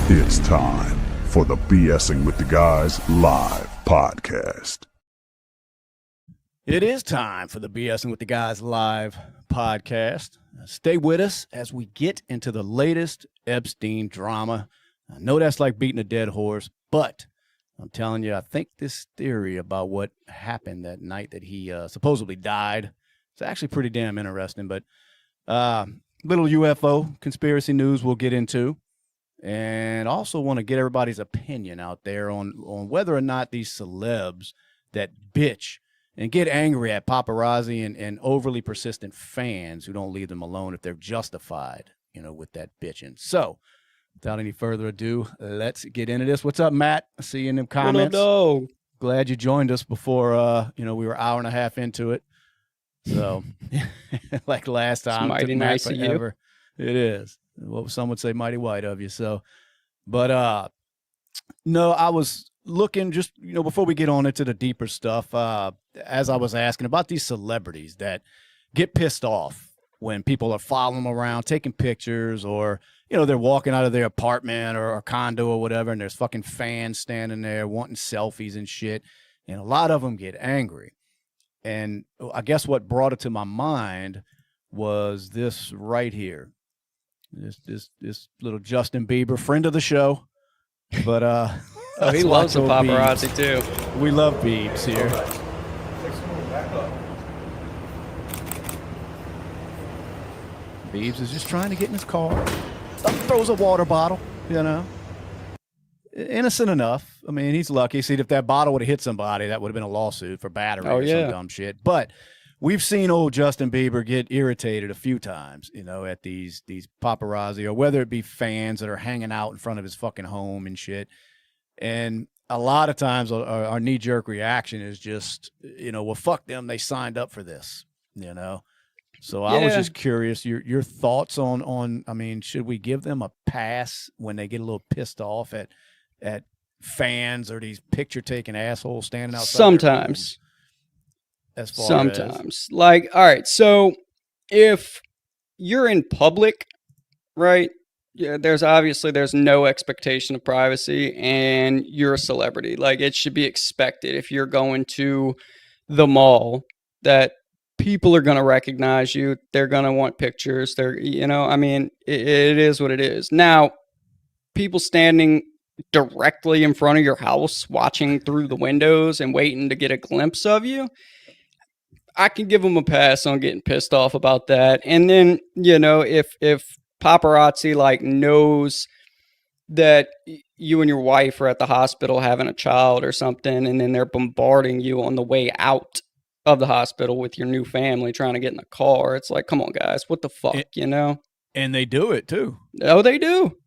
It's time for the BSing with the Guys live podcast. It is time for the BSing with the Guys live podcast. Stay with us as we get into the latest Epstein drama. I know that's like beating a dead horse, but I'm telling you, I think this theory about what happened that night that he supposedly died, it's actually pretty damn interesting. But little UFO conspiracy news we'll get into. And also want to get everybody's opinion out there on whether or not these celebs that bitch and get angry at paparazzi and overly persistent fans who don't leave them alone if they're justified, with that bitching. So, without any further ado, let's get into this. What's up, Matt? I see you in the comments. No. Glad you joined us before, we were an hour and a half into it. So, like last time. It's mighty nice of you. It is. Well, some would say mighty white of you. So, but no, I was looking just, before we get on into the deeper stuff, as I was asking about these celebrities that get pissed off when people are following them around, taking pictures, or, they're walking out of their apartment or condo or whatever, and there's fucking fans standing there wanting selfies and shit. And a lot of them get angry. And I guess what brought it to my mind was this right here. This little Justin Bieber, friend of the show, but he loves the paparazzi too. We love Biebs here. Biebs is just trying to get in his car, throws a water bottle, innocent enough. I mean, he's lucky. See, if that bottle would have hit somebody, that would have been a lawsuit for battery or some dumb shit. But we've seen old Justin Bieber get irritated a few times, at these paparazzi, or whether it be fans that are hanging out in front of his fucking home and shit. And a lot of times our knee-jerk reaction is just, well, fuck them. They signed up for this, So I was just curious, your thoughts on, I mean, should we give them a pass when they get a little pissed off at fans or these picture-taking assholes standing outside? Sometimes. Sometimes. Like, all right, so if you're in public, right, there's no expectation of privacy, and you're a celebrity. Like, it should be expected if you're going to the mall that people are going to recognize you. They're going to want pictures. It is what it is. Now, people standing directly in front of your house, watching through the windows and waiting to get a glimpse of you, I can give them a pass on getting pissed off about that. And then, if paparazzi knows that you and your wife are at the hospital having a child or something, and then they're bombarding you on the way out of the hospital with your new family trying to get in the car, it's like, come on, guys, what the fuck, And they do it too. Oh, they do.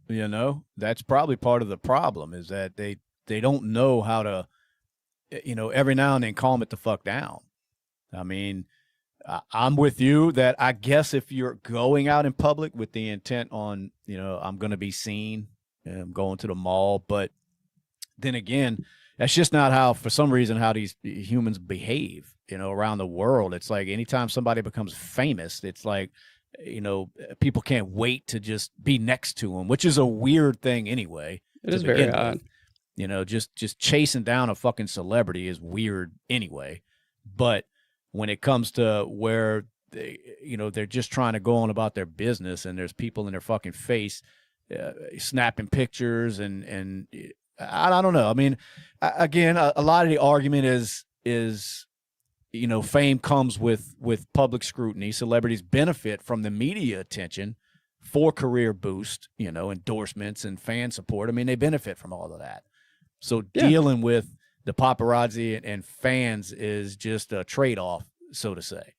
That's probably part of the problem, is that they don't know how to, every now and then calm it the fuck down. I mean, I'm with you that I guess if you're going out in public with the intent on, I'm going to be seen, and I'm going to the mall. But then again, that's just not how, for some reason, how these humans behave, around the world. It's like anytime somebody becomes famous, it's like, people can't wait to just be next to them, which is a weird thing anyway. It is very odd. Just chasing down a fucking celebrity is weird anyway. But when it comes to where they're just trying to go on about their business, and there's people in their fucking face snapping pictures, and I don't know. I mean, again, a lot of the argument is fame comes with public scrutiny. Celebrities benefit from the media attention for career boost, endorsements and fan support. I mean, they benefit from all of that. So dealing with the paparazzi and fans is just a trade-off, so to say.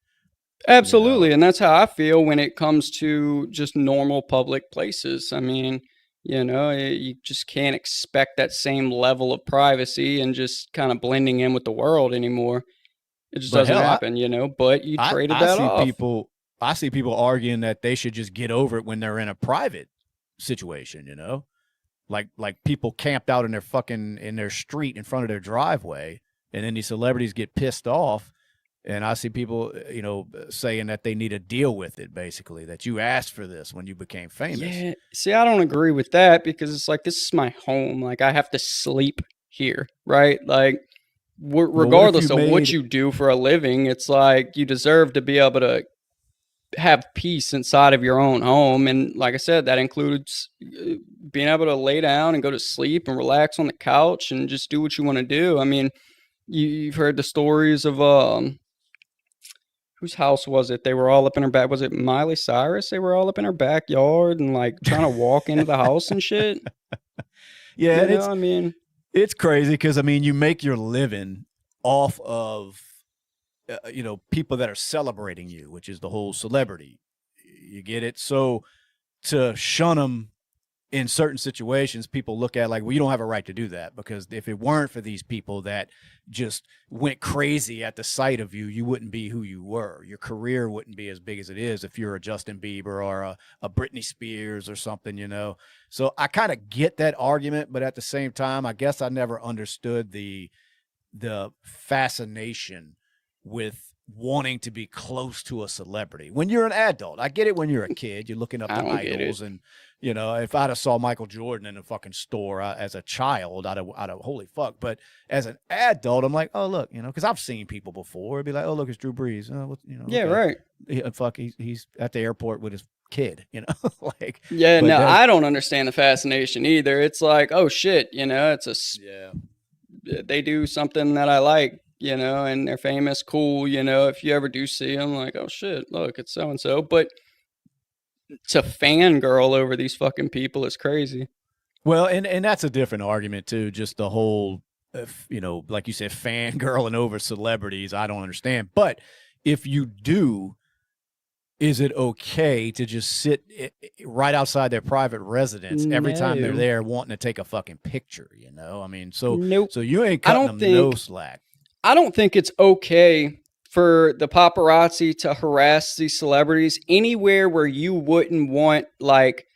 Absolutely. And that's how I feel when it comes to just normal public places. I mean, you just can't expect that same level of privacy and just kind of blending in with the world anymore. It just doesn't happen, but you traded that off. I see people arguing that they should just get over it when they're in a private situation, like people camped out in their street in front of their driveway, and then these celebrities get pissed off And I see people, saying that they need to deal with it, basically, that you asked for this when you became famous. Yeah. See, I don't agree with that because it's like, this is my home. Like, I have to sleep here, right? Like, regardless of what you do for a living, it's like you deserve to be able to have peace inside of your own home. And like I said, that includes being able to lay down and go to sleep and relax on the couch and just do what you want to do. I mean, you've heard the stories of whose house was it? They were all up in her back. Was it Miley Cyrus? They were all up in her backyard and like trying to walk into the house and shit. Yeah, it's crazy because you make your living off of people that are celebrating you, which is the whole celebrity. You get it? So to shun them in certain situations, people look at like, well, you don't have a right to do that, because if it weren't for these people that just went crazy at the sight of you, you wouldn't be who you were. Your career wouldn't be as big as it is if you're a Justin Bieber or a Britney Spears or something, So I kind of get that argument, but at the same time, I guess I never understood the fascination with wanting to be close to a celebrity when you're an adult. I get it when you're a kid, you're looking up to idols, and if I'd have saw Michael Jordan in a fucking store as a child, I'd have holy fuck. But as an adult, I'm like, oh look, because I've seen people before. It'd be like, oh look, it's Drew Brees. Yeah, okay. Right. Fuck, he's at the airport with his kid. Like. Yeah, no, I don't understand the fascination either. It's like, oh shit, they do something that I like. And they're famous, cool, if you ever do see them, like, oh shit, look, it's so-and-so. But to fangirl over these fucking people is crazy. Well, and that's a different argument too, just the whole, like you said, fangirling over celebrities, I don't understand. But if you do, is it okay to just sit right outside their private residence every time they're there wanting to take a fucking picture, So, nope. So you ain't cutting them no slack. I don't think it's okay for the paparazzi to harass these celebrities anywhere where you wouldn't want, like,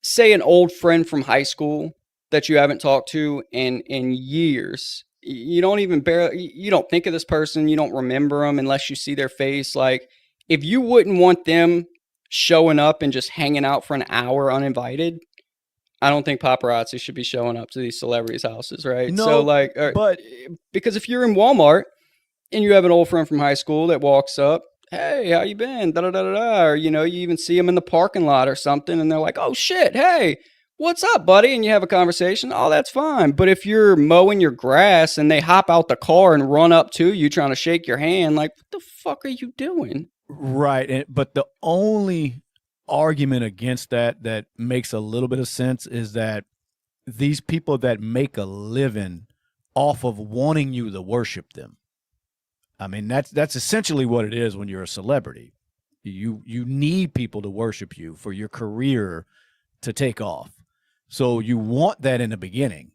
say an old friend from high school that you haven't talked to in years. You don't think of this person. You don't remember them unless you see their face. Like, if you wouldn't want them showing up and just hanging out for an hour uninvited, I don't think paparazzi should be showing up to these celebrities' houses, right? No, so but because if you're in Walmart and you have an old friend from high school that walks up, hey, how you been? Da da da da. Or you even see them in the parking lot or something, and they're like, oh shit, hey, what's up, buddy? And you have a conversation. Oh, that's fine. But if you're mowing your grass and they hop out the car and run up to you trying to shake your hand, like, what the fuck are you doing? Right, but the only argument against that makes a little bit of sense is that these people that make a living off of wanting you to worship them. That's essentially what it is when you're a celebrity. You need people to worship you for your career to take off. So you want that in the beginning.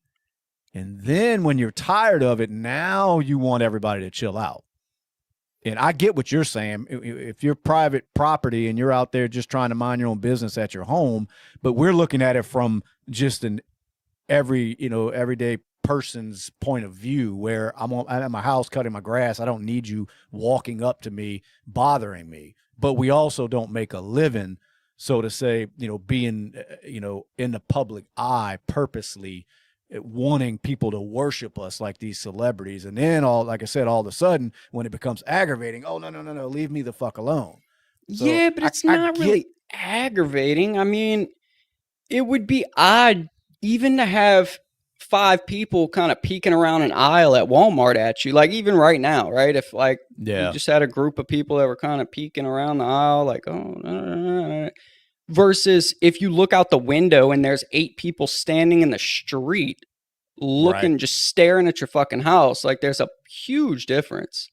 And then when you're tired of it, now you want everybody to chill out. And I get what you're saying. If you're private property and you're out there just trying to mind your own business at your home, but we're looking at it from just an everyday person's point of view, where I'm at my house cutting my grass. I don't need you walking up to me, bothering me. But we also don't make a living, so to say, being, in the public eye purposely, wanting people to worship us like these celebrities. And then like I said, all of a sudden when it becomes aggravating, oh, no, leave me the fuck alone. So yeah, but it's not really aggravating. It would be odd even to have 5 people kind of peeking around an aisle at Walmart at you. Like, even right now, right? If you just had a group of people that were kind of peeking around the aisle, like, oh, versus if you look out the window and there's 8 people standing in the street looking, right, just staring at your fucking house. Like, there's a huge difference.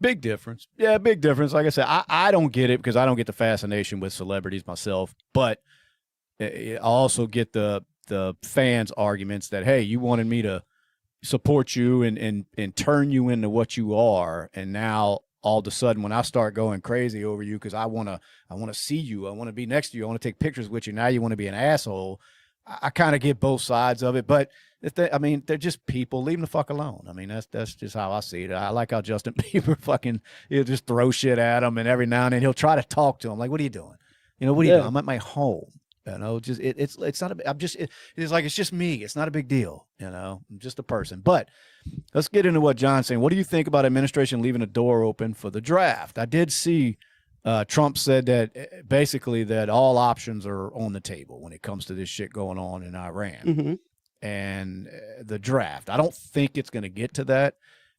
Big difference. Yeah, big difference. Like I said, I don't get it because I don't get the fascination with celebrities myself, but I also get the fans' arguments that, hey, you wanted me to support you and turn you into what you are, and now all of a sudden when I start going crazy over you because I want to see you, I want to be next to you, I want to take pictures with you, now you want to be an asshole. I kind of get both sides of it, but I mean, they're just people. Leave them the fuck alone. I mean, that's just how I see it. I like how Justin Bieber he'll just throw shit at him, and every now and then he'll try to talk to him. Like, what are you doing? What are you doing? I'm at my home. Just it's not it's just me. It's not a big deal. I'm just a person. But let's get into what John's saying. What do you think about administration leaving the door open for the draft? I did see Trump said that basically that all options are on the table when it comes to this shit going on in Iran and the draft. I don't think it's going to get to that.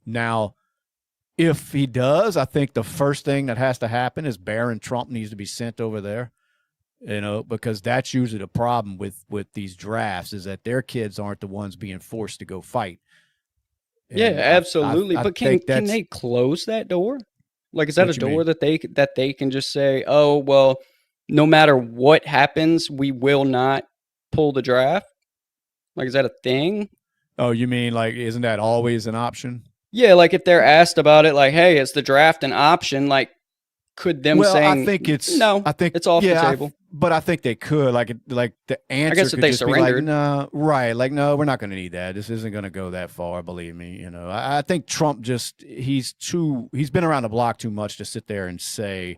Now, if he does, I think the first thing that has to happen is Barron Trump needs to be sent over there. Because that's usually the problem with these drafts is that their kids aren't the ones being forced to go fight. And yeah, absolutely. I but can they close that door? Like, is that a door that they can just say, oh, well, no matter what happens, we will not pull the draft? Like, is that a thing? Oh, you mean like, isn't that always an option? Yeah, like if they're asked about it, like, hey, is the draft an option? Like, could them saying, I think it's off the table. But I think they could, like the answer. I guess if they surrendered, no, right? Like, no, we're not going to need that. This isn't going to go that far. Believe me. I think Trump he's been around the block too much to sit there and say,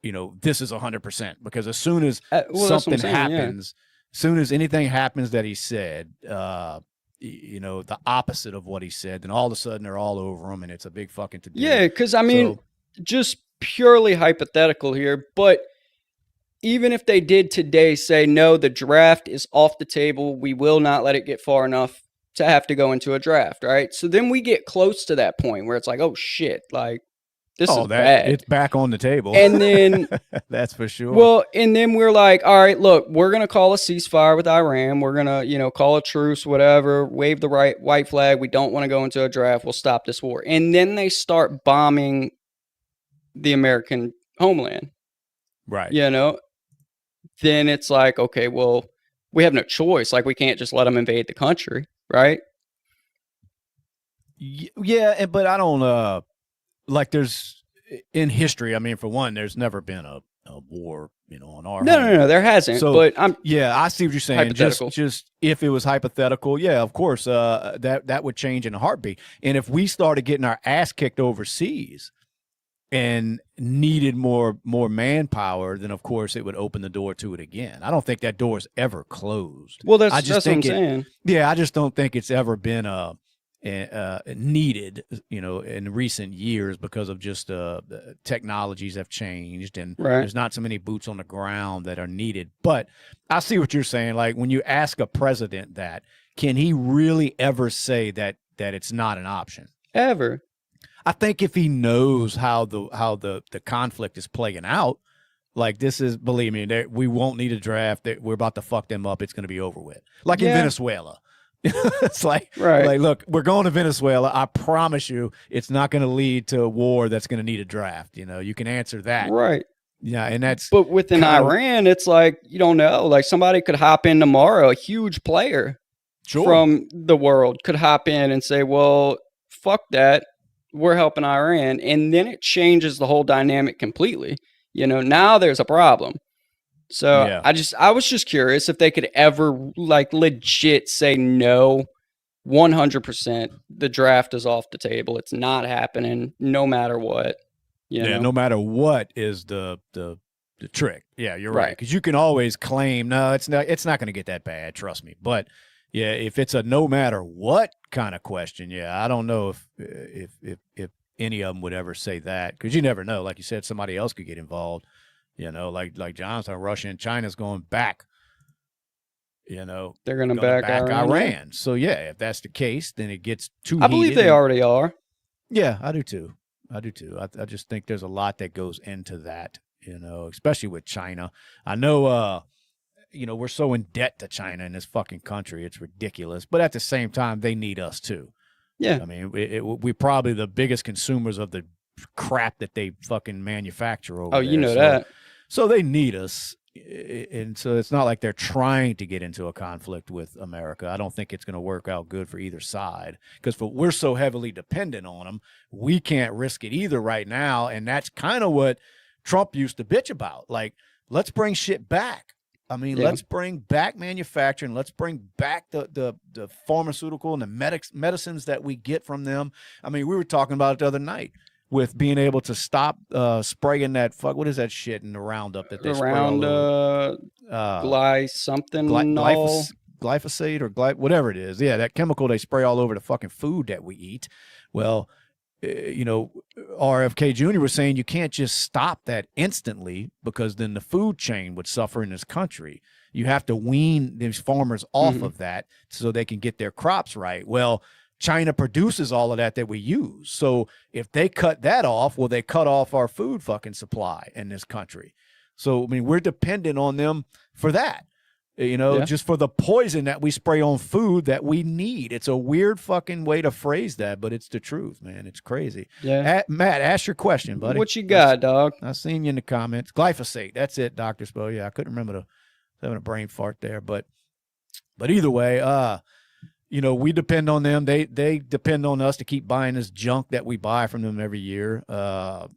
this is 100%. Because as soon as something happens, as soon as anything happens that he said, the opposite of what he said, then all of a sudden they're all over him, and it's a big fucking to-do. Yeah, because I mean, just purely hypothetical here, but even if they did today say, no, the draft is off the table, we will not let it get far enough to have to go into a draft, right? So then we get close to that point where it's like, oh shit, like this is bad. It's back on the table. And then that's for sure. Well, and then we're like, all right, look, we're going to call a ceasefire with Iran. We're going to, call a truce, whatever, wave the white flag. We don't want to go into a draft. We'll stop this war. And then they start bombing the American homeland. Right. Then it's like, okay, well, we have no choice. Like, we can't just let them invade the country, right? Yeah, but I don't, there's, in history, I mean, for one, there's never been a war, on our No, there hasn't. So, but I see what you're saying. Just if it was hypothetical, yeah, of course, that would change in a heartbeat. And if we started getting our ass kicked overseas and needed more manpower, then of course it would open the door to it again. I don't think that door is ever closed. Well, that's what I'm saying. Yeah, I just don't think it's ever been needed, in recent years because of just technologies have changed and there's not so many boots on the ground that are needed. But I see what you're saying. Like when you ask a president that, can he really ever say that it's not an option? Ever? I think if he knows how the conflict is playing out, like this is, believe me, we won't need a draft. We're about to fuck them up. It's going to be over with. Like in Venezuela. It's like, look, we're going to Venezuela. I promise you it's not going to lead to a war that's going to need a draft. You can answer that. Right. Yeah, and that's. But within Iran, it's like, you don't know. Like somebody could hop in tomorrow, a huge player from the world could hop in and say, well, fuck that. We're helping Iran. And then it changes the whole dynamic completely. Now there's a problem. So I was just curious if they could ever like legit say no, 100%. The draft is off the table. It's not happening no matter what. No matter what is the trick. Yeah, you're right. Because you can always claim, no, it's not going to get that bad. Trust me. But yeah, if it's a no matter what kind of question, I don't know if any of them would ever say that, because you never know. Like you said, somebody else could get involved. Like Johnson, Russia and China's going back. They're going to back Iran. So if that's the case, then it gets too. I believe they already are. Yeah, I do too. I just think there's a lot that goes into that. Especially with China. I know. We're so in debt to China in this fucking country. It's ridiculous. But at the same time, they need us too. Yeah. I mean, we're probably the biggest consumers of the crap that they fucking manufacture over there. Oh, you know that. So they need us. And so it's not like they're trying to get into a conflict with America. I don't think it's going to work out good for either side because we're so heavily dependent on them. We can't risk it either right now. And that's kind of what Trump used to bitch about. Like, let's bring shit back. I mean, Yeah. let's bring back manufacturing. Let's bring back the pharmaceutical and the medicines that we get from them. I mean, we were talking about it the other night with being able to stop spraying that what is that shit in the Roundup that they spray all Around over? something Glyphosate or whatever it is. Yeah, that chemical they spray all over the fucking food that we eat. Well, RFK Jr. was saying you can't just stop that instantly because then the food chain would suffer in this country. You have to wean these farmers off of that so they can get their crops right. Well, China produces all of that we use. So if they cut that off, well, they cut off our food fucking supply in this country. So, I mean, we're dependent on them for that. Just for the poison that we spray on food that we need. It's a weird fucking way to phrase that, but it's the truth, man. It's crazy. Yeah. Matt, ask your question, buddy. What you got, dog? I seen you in the comments. Glyphosate. That's it, Dr. Spo. Yeah, I couldn't remember having a brain fart there, but either way, we depend on them. They depend on us to keep buying this junk that we buy from them every year. I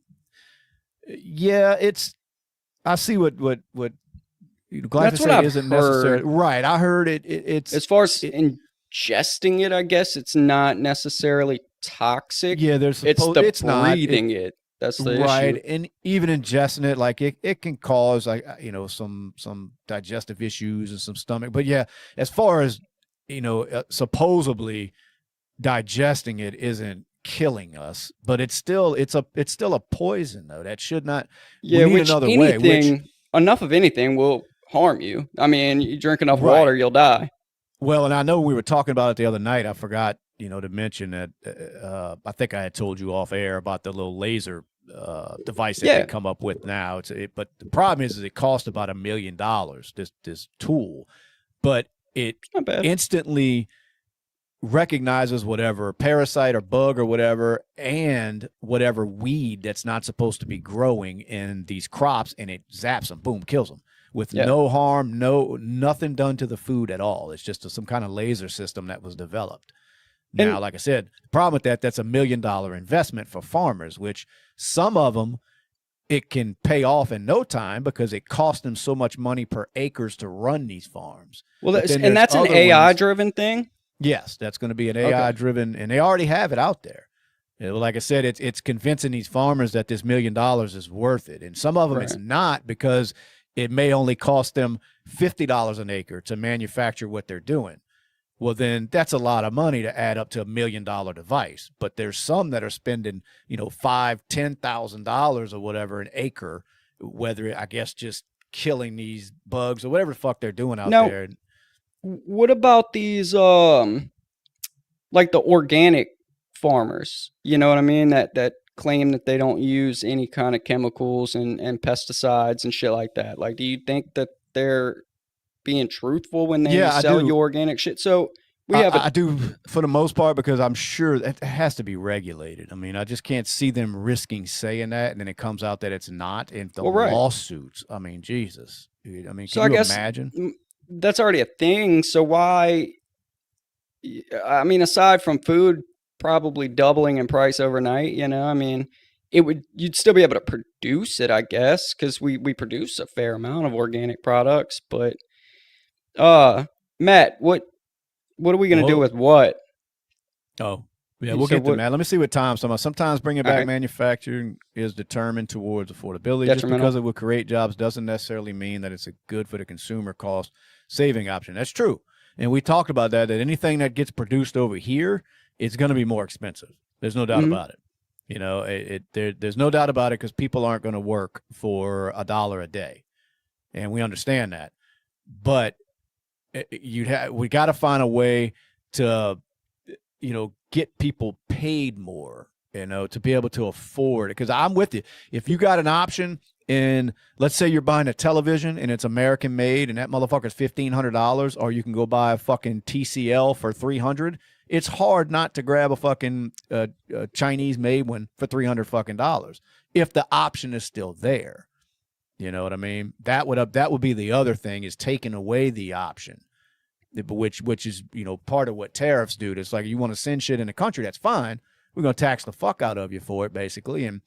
see what glyphosate isn't necessary. Right. I heard it's as far as ingesting it, I guess it's not necessarily toxic. Yeah, it's breathing it. That's the right. issue. And even ingesting it, like it can cause some digestive issues and some stomach. But yeah, as far as supposedly digesting it isn't killing us, but it's still a poison though. That should not. Yeah, we need another way. Enough of anything will harm you. I mean, you drink enough water, you'll die. Well, and I know we were talking about it the other night. I forgot, to mention that I think I had told you off air about the little laser device that they come up with now. But the problem is it cost about $1 million, this tool, but it instantly recognizes whatever parasite or bug or whatever and whatever weed that's not supposed to be growing in these crops, and it zaps them, boom, kills them with no harm, nothing done to the food at all. It's just some kind of laser system that was developed. Now, like I said, the problem with that's $1 million investment for farmers, which some of them it can pay off in no time because it costs them so much money per acres to run these farms. Well, that's an AI-driven thing? Yes, that's going to be an AI-driven, and they already have it out there. Like I said, it's convincing these farmers that this $1 million is worth it. And some of them it's not, because it may only cost them $50 an acre to manufacture what they're doing. Well, then that's a lot of money to add up to $1 million device. But there's some that are spending, $5,000, $10,000 or whatever an acre, whether I guess just killing these bugs or whatever the fuck they're doing out there. What about these, like the organic farmers? You know what I mean? That claim that they don't use any kind of chemicals and pesticides and shit like that. Like, do you think that they're being truthful when they sell you organic shit? So I do for the most part, because I'm sure that it has to be regulated. I mean, I just can't see them risking saying that, and then it comes out that it's not. And the lawsuits, I mean, Jesus, dude. I mean, can you imagine? That's already a thing. So why? I mean, aside from food probably doubling in price overnight, I mean, you'd still be able to produce it, I guess, because we produce a fair amount of organic products. But Matt, what are we going to do with what? Oh, yeah, we'll get to Matt. Let me see what Tom's talking about. Sometimes bringing back manufacturing is determined towards affordability. Just because it will create jobs doesn't necessarily mean that it's a good for the consumer cost saving option. That's true. And we talked about that anything that gets produced over here, it's going to be more expensive. There's no doubt about it. There's no doubt about it, because people aren't going to work for $1 a day. And we understand that. But we got to find a way to, get people paid more, to be able to afford it. Because I'm with you. If you got an option, and let's say you're buying a television and it's American made and that motherfucker's $1,500, or you can go buy a fucking TCL for $300, it's hard not to grab a fucking Chinese made one for $300 fucking dollars if the option is still there. You know what I mean? That would be the other thing, is taking away the option, which is part of what tariffs do. It's like, you want to send shit in the country, that's fine. We're going to tax the fuck out of you for it, basically, and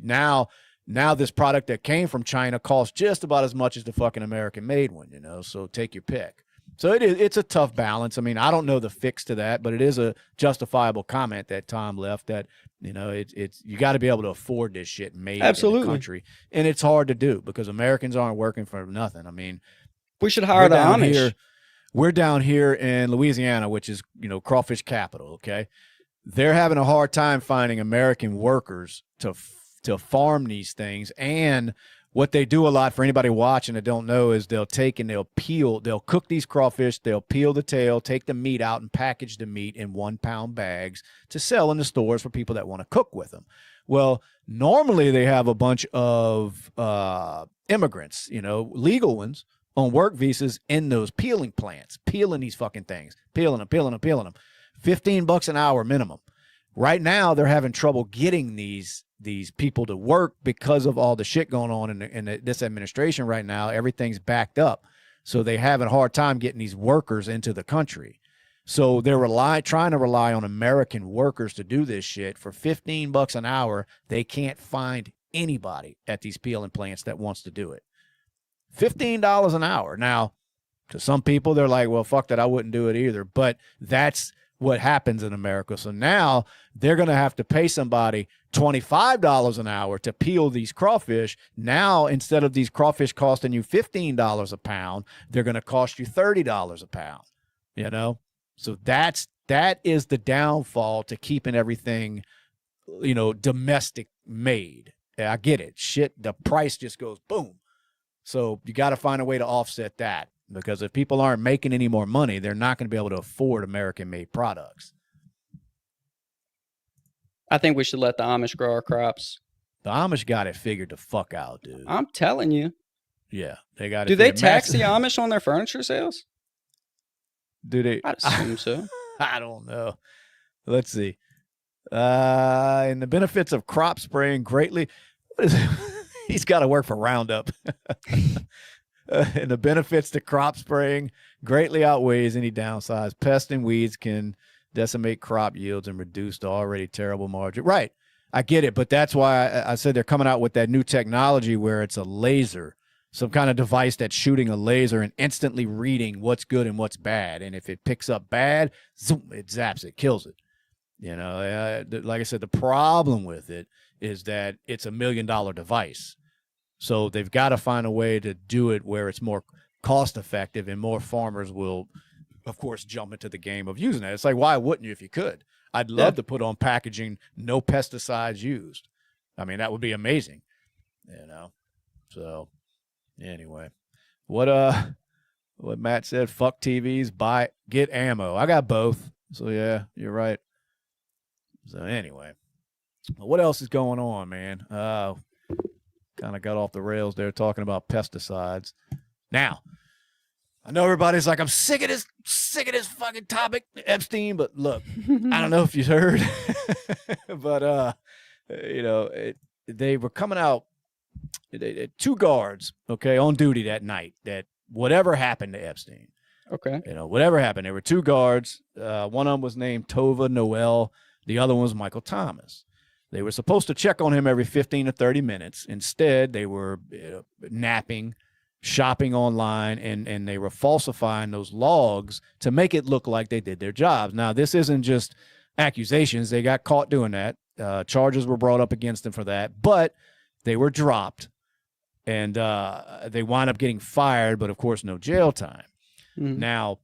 now Now this product that came from China costs just about as much as the fucking American-made one, you know, so take your pick. So it's a tough balance. I mean, I don't know the fix to that, but it is a justifiable comment that Tom left that, you know, it's you got to be able to afford this shit made in the country. And it's hard to do because Americans aren't working for nothing. I mean, we should hire the Amish. We're down here in Louisiana, which is, you know, crawfish capital, okay? They're having a hard time finding American workers to farm these things. And what they do a lot, for anybody watching that don't know, is they'll cook these crawfish, they'll peel the tail, take the meat out, and package the meat in 1 pound bags to sell in the stores for people that want to cook with them. Well, normally they have a bunch of immigrants, you know, legal ones on work visas in those peeling plants, peeling these fucking things, peeling them. $15 an hour minimum. Right now, they're having trouble getting these people to work because of all the shit going on in this administration right now. Everything's backed up. So they have a hard time getting these workers into the country. So they're trying to rely on American workers to do this shit. For $15 an hour, they can't find anybody at these peeling plants that wants to do it. $15 an hour. Now, to some people, they're like, well, fuck that, I wouldn't do it either. But that's what happens in America. So now they're going to have to pay somebody $25 an hour to peel these crawfish. Now, instead of these crawfish costing you $15 a pound, they're going to cost you $30 a pound, you know? So that is the downfall to keeping everything, you know, domestic made. Yeah, I get it. Shit, the price just goes boom. So you got to find a way to offset that. Because if people aren't making any more money, they're not going to be able to afford American-made products. I think we should let the Amish grow our crops. The Amish got it figured the fuck out, dude. I'm telling you. Yeah, they got it. Do they tax the Amish on their furniture sales? Do they? I'd assume so. I don't know. Let's see. And the benefits of crop spraying greatly. What is it? He's got to work for Roundup. And the benefits to crop spraying greatly outweighs any downsides. Pests and weeds can decimate crop yields and reduce the already terrible margin. Right. I get it. But that's why I said they're coming out with that new technology where it's a laser, some kind of device that's shooting a laser and instantly reading what's good and what's bad. And if it picks up bad, zoom, it zaps it, kills it. You know, like I said, the problem with it is that it's $1 million device. So they've got to find a way to do it where it's more cost effective and more farmers will, of course, jump into the game of using it. It's like, why wouldn't you if you could? I'd love to put on packaging, no pesticides used. I mean, that would be amazing, you know? So anyway, what Matt said, fuck TVs, get ammo. I got both. So yeah, you're right. So anyway, what else is going on, man? Kind of got off the rails there talking about pesticides. Now, I know everybody's like, I'm sick of this fucking topic, Epstein, but look, I don't know if you heard, but, you know, they were coming out, two guards, okay, on duty that night, that whatever happened to Epstein. Okay. You know, whatever happened, there were two guards. One of them was named Tova Noel. The other one was Michael Thomas. They were supposed to check on him every 15 to 30 minutes. Instead, they were napping, shopping online, and they were falsifying those logs to make it look like they did their jobs. Now, this isn't just accusations. They got caught doing that. Charges were brought up against them for that, but they were dropped, and they wound up getting fired, but, of course, no jail time. Mm-hmm. Now,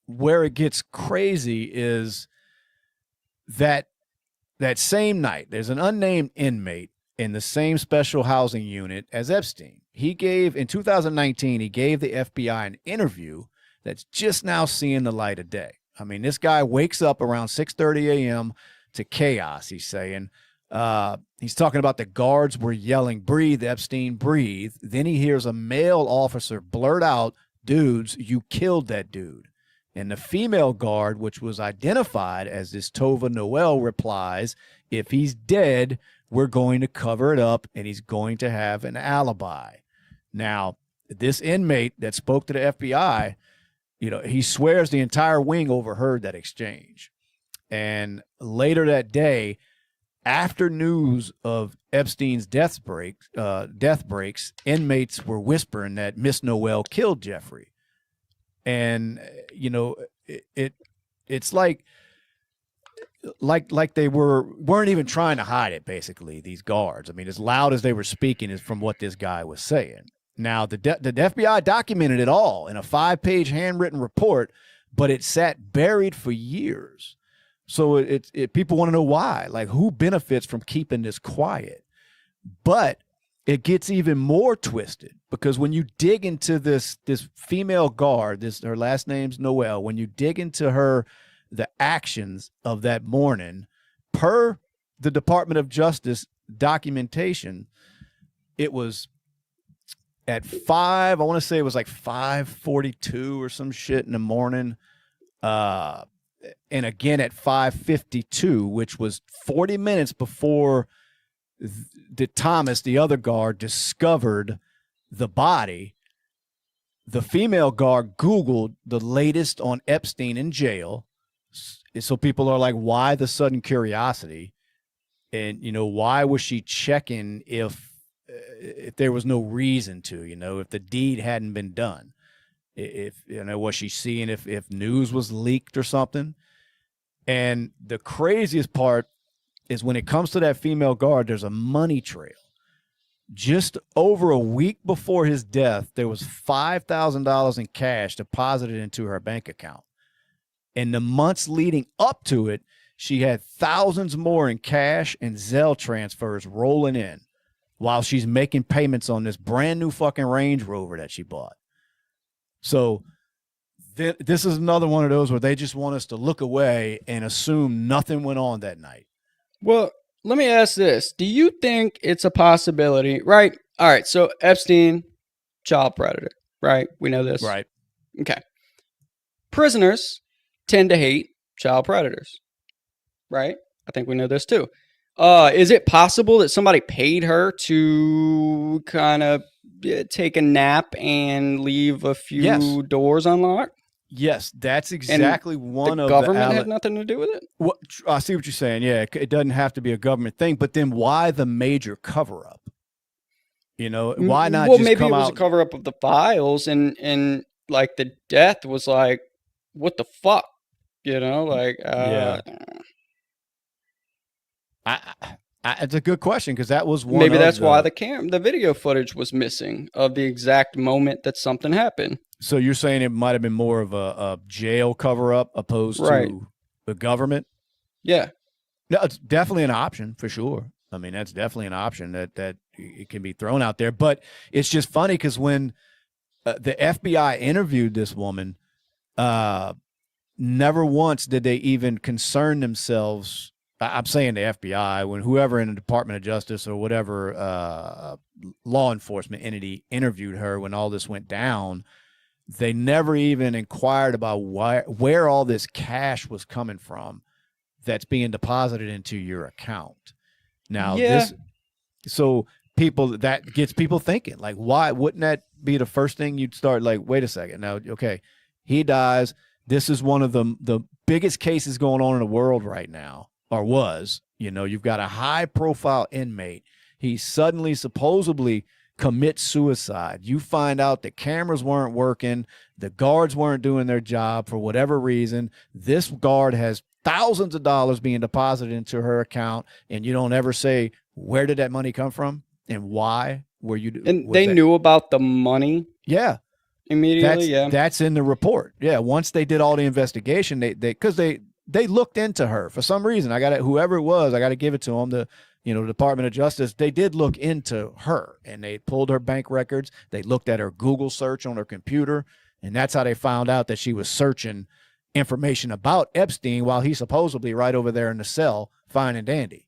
where it gets crazy is that same night, there's an unnamed inmate in the same special housing unit as Epstein. In 2019, he gave the FBI an interview that's just now seeing the light of day. I mean, this guy wakes up around 6:30 a.m. to chaos, he's saying. He's talking about the guards were yelling, "Breathe, Epstein, breathe." Then he hears a male officer blurt out, "Dudes, you killed that dude." And the female guard, which was identified as this Tova Noel, replies, "If he's dead, we're going to cover it up and he's going to have an alibi." Now, this inmate that spoke to the FBI, you know, he swears the entire wing overheard that exchange. And later that day, after news of Epstein's death breaks, inmates were whispering that Miss Noel killed Jeffrey. And, it's like they weren't even trying to hide it, basically, these guards. I mean, as loud as they were speaking is from what this guy was saying. Now, the FBI documented it all in a 5-page handwritten report, but it sat buried for years. So people want to know why, like who benefits from keeping this quiet. But it gets even more twisted because when you dig into this female guard, her last name's Noel, when you dig into the actions of that morning, per the Department of Justice documentation, it was at 5, I want to say it was like 5:42 or some shit in the morning. And again at 5:52, which was 40 minutes before Thomas, the other guard, discovered the body. The female guard Googled the latest on Epstein in jail. So people are like, why the sudden curiosity? And, why was she checking if there was no reason to, if the deed hadn't been done? If was she seeing if news was leaked or something? And the craziest part is when it comes to that female guard, there's a money trail. Just over a week before his death, there was $5,000 in cash deposited into her bank account. In the months leading up to it, she had thousands more in cash and Zelle transfers rolling in while she's making payments on this brand new fucking Range Rover that she bought. So this is another one of those where they just want us to look away and assume nothing went on that night. Well, let me ask this. Do you think it's a possibility, right? All right, so Epstein, child predator, right? We know this. Right. Okay. Prisoners tend to hate child predators, right? I think we know this too. Is it possible that somebody paid her to kind of take a nap and leave a few doors unlocked? Yes, that's exactly one of the government had nothing to do with it? Well, I see what you're saying. Yeah, it doesn't have to be a government thing, but then why the major cover-up? Why not just maybe come it was out? a cover-up of the files and like the death was like, what the fuck? Yeah. It's a good question because that was one. Maybe that's why the video footage was missing of the exact moment that something happened. So you're saying it might have been more of a jail cover-up opposed to the government? Yeah. No, it's definitely an option for sure. I mean, that's definitely an option that it can be thrown out there. But it's just funny because when the FBI interviewed this woman, never once did they even concern themselves. I'm saying the FBI, when whoever in the Department of Justice or whatever law enforcement entity interviewed her when all this went down, they never even inquired about where all this cash was coming from that's being deposited into your account. Now, that gets people thinking, like, why wouldn't that be the first thing you'd start? Like, wait a second. Now, okay, he dies. This is one of the biggest cases going on in the world right now, or was. You've got a high-profile inmate. He suddenly, supposedly, commits suicide. You find out the cameras weren't working. The guards weren't doing their job for whatever reason. This guard has thousands of dollars being deposited into her account, and you don't ever say, where did that money come from and why? They knew about the money? Yeah. Immediately, That's in the report. Yeah, once they did all the investigation, they looked into her for some reason. Whoever it was, I got to give it to them. The Department of Justice, they did look into her and they pulled her bank records. They looked at her Google search on her computer, and that's how they found out that she was searching information about Epstein while he's supposedly right over there in the cell, fine and dandy.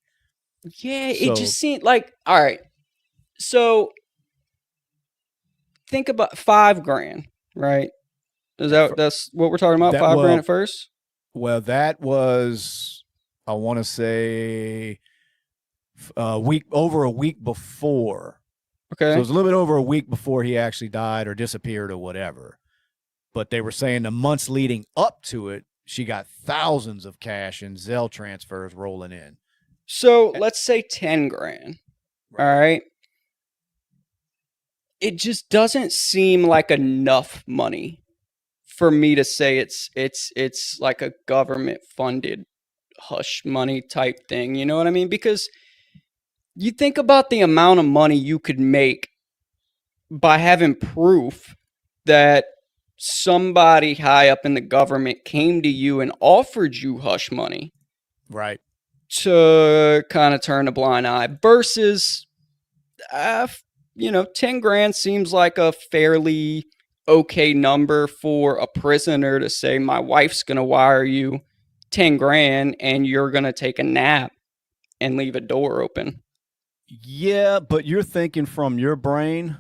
Yeah, it just seemed like, all right. So think about $5,000, right? That's what we're talking about? $5,000 at first? Well, that was, I want to say, over a week before. Okay. So it was a little bit over a week before he actually died or disappeared or whatever. But they were saying the months leading up to it, she got thousands of cash and Zelle transfers rolling in. So let's say 10 grand. All right. It just doesn't seem like enough money for me to say it's like a government funded hush money type thing. You know what I mean? Because you think about the amount of money you could make by having proof that somebody high up in the government came to you and offered you hush money. Right. To kind of turn a blind eye versus, 10 grand seems like a fairly okay number for a prisoner to say, my wife's going to wire you 10 grand and you're going to take a nap and leave a door open. Yeah, but you're thinking from your brain,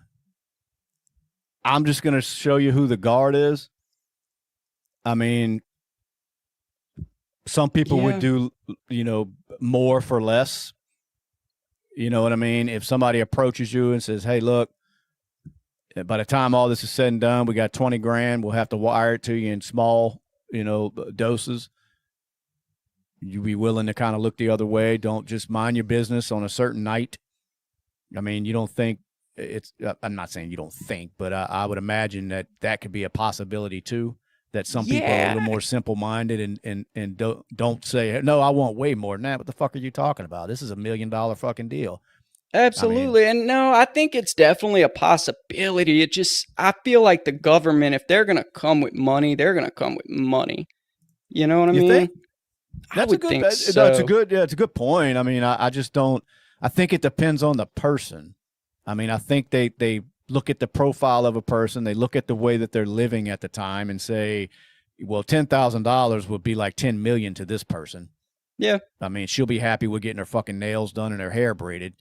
I'm just going to show you who the guard is. I mean, some people would do, more for less. You know what I mean? If somebody approaches you and says, hey, look, by the time all this is said and done, we got 20 grand. We'll have to wire it to you in small, doses. You be willing to kind of look the other way. Don't just mind your business on a certain night. I mean, you don't think it's, I'm not saying you don't think, but I would imagine that could be a possibility too. That some people are a little more simple-minded and don't say, no, I want way more than that. What the fuck are you talking about? This is $1 million fucking deal. Absolutely. And no, I think it's definitely a possibility. I feel like the government, if they're going to come with money, they're going to come with money. You know what I mean? Think? That's a good, it's a good point. I mean, I just don't, I think it depends on the person. I mean, I think they look at the profile of a person. They look at the way that they're living at the time and say, well, $10,000 would be like 10 million to this person. Yeah. I mean, she'll be happy with getting her fucking nails done and her hair braided.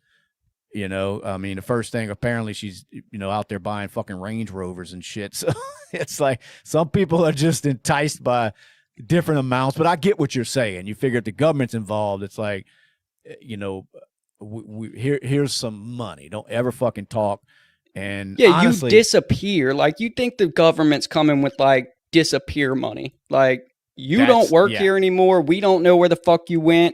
I mean, the first thing, apparently she's, out there buying fucking Range Rovers and shit. So it's like some people are just enticed by different amounts, but I get what you're saying. You figure if the government's involved, it's like, here's some money. Don't ever fucking talk. And honestly, you disappear. Like, you think the government's coming with like disappear money. Like, you don't work here anymore. We don't know where the fuck you went.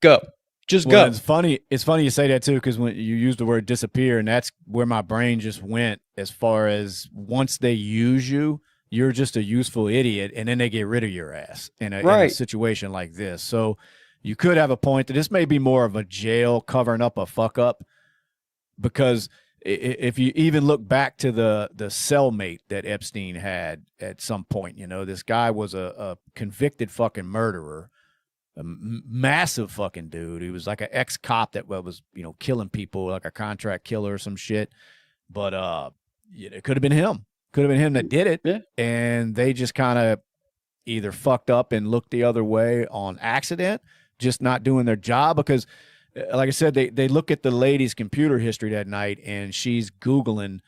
Go. Just go. It's funny you say that too, because when you use the word disappear, and that's where my brain just went as far as once they use you, you're just a useful idiot, and then they get rid of your ass in a situation like this. So you could have a point that this may be more of a jail covering up a fuck up, because if you even look back to the cellmate that Epstein had at some point, this guy was a convicted fucking murderer. A massive fucking dude. He was like an ex-cop that was, killing people, like a contract killer or some shit. But it could have been him. Could have been him that did it. Yeah. And they just kind of either fucked up and looked the other way on accident, just not doing their job. Because, like I said, they look at the lady's computer history that night, and she's Googling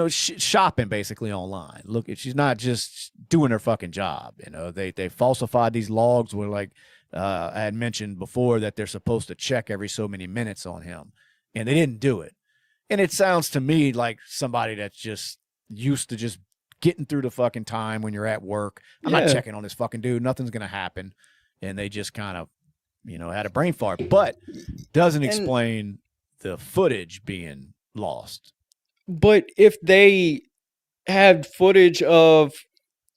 shopping basically online. Look, she's not just doing her fucking job. They falsified these logs where, like I had mentioned before, that they're supposed to check every so many minutes on him, and they didn't do it. And it sounds to me like somebody that's just used to just getting through the fucking time when you're at work. I'm not checking on this fucking dude. Nothing's gonna happen. And they just kind of, had a brain fart, but doesn't explain the footage being lost. But if they had footage of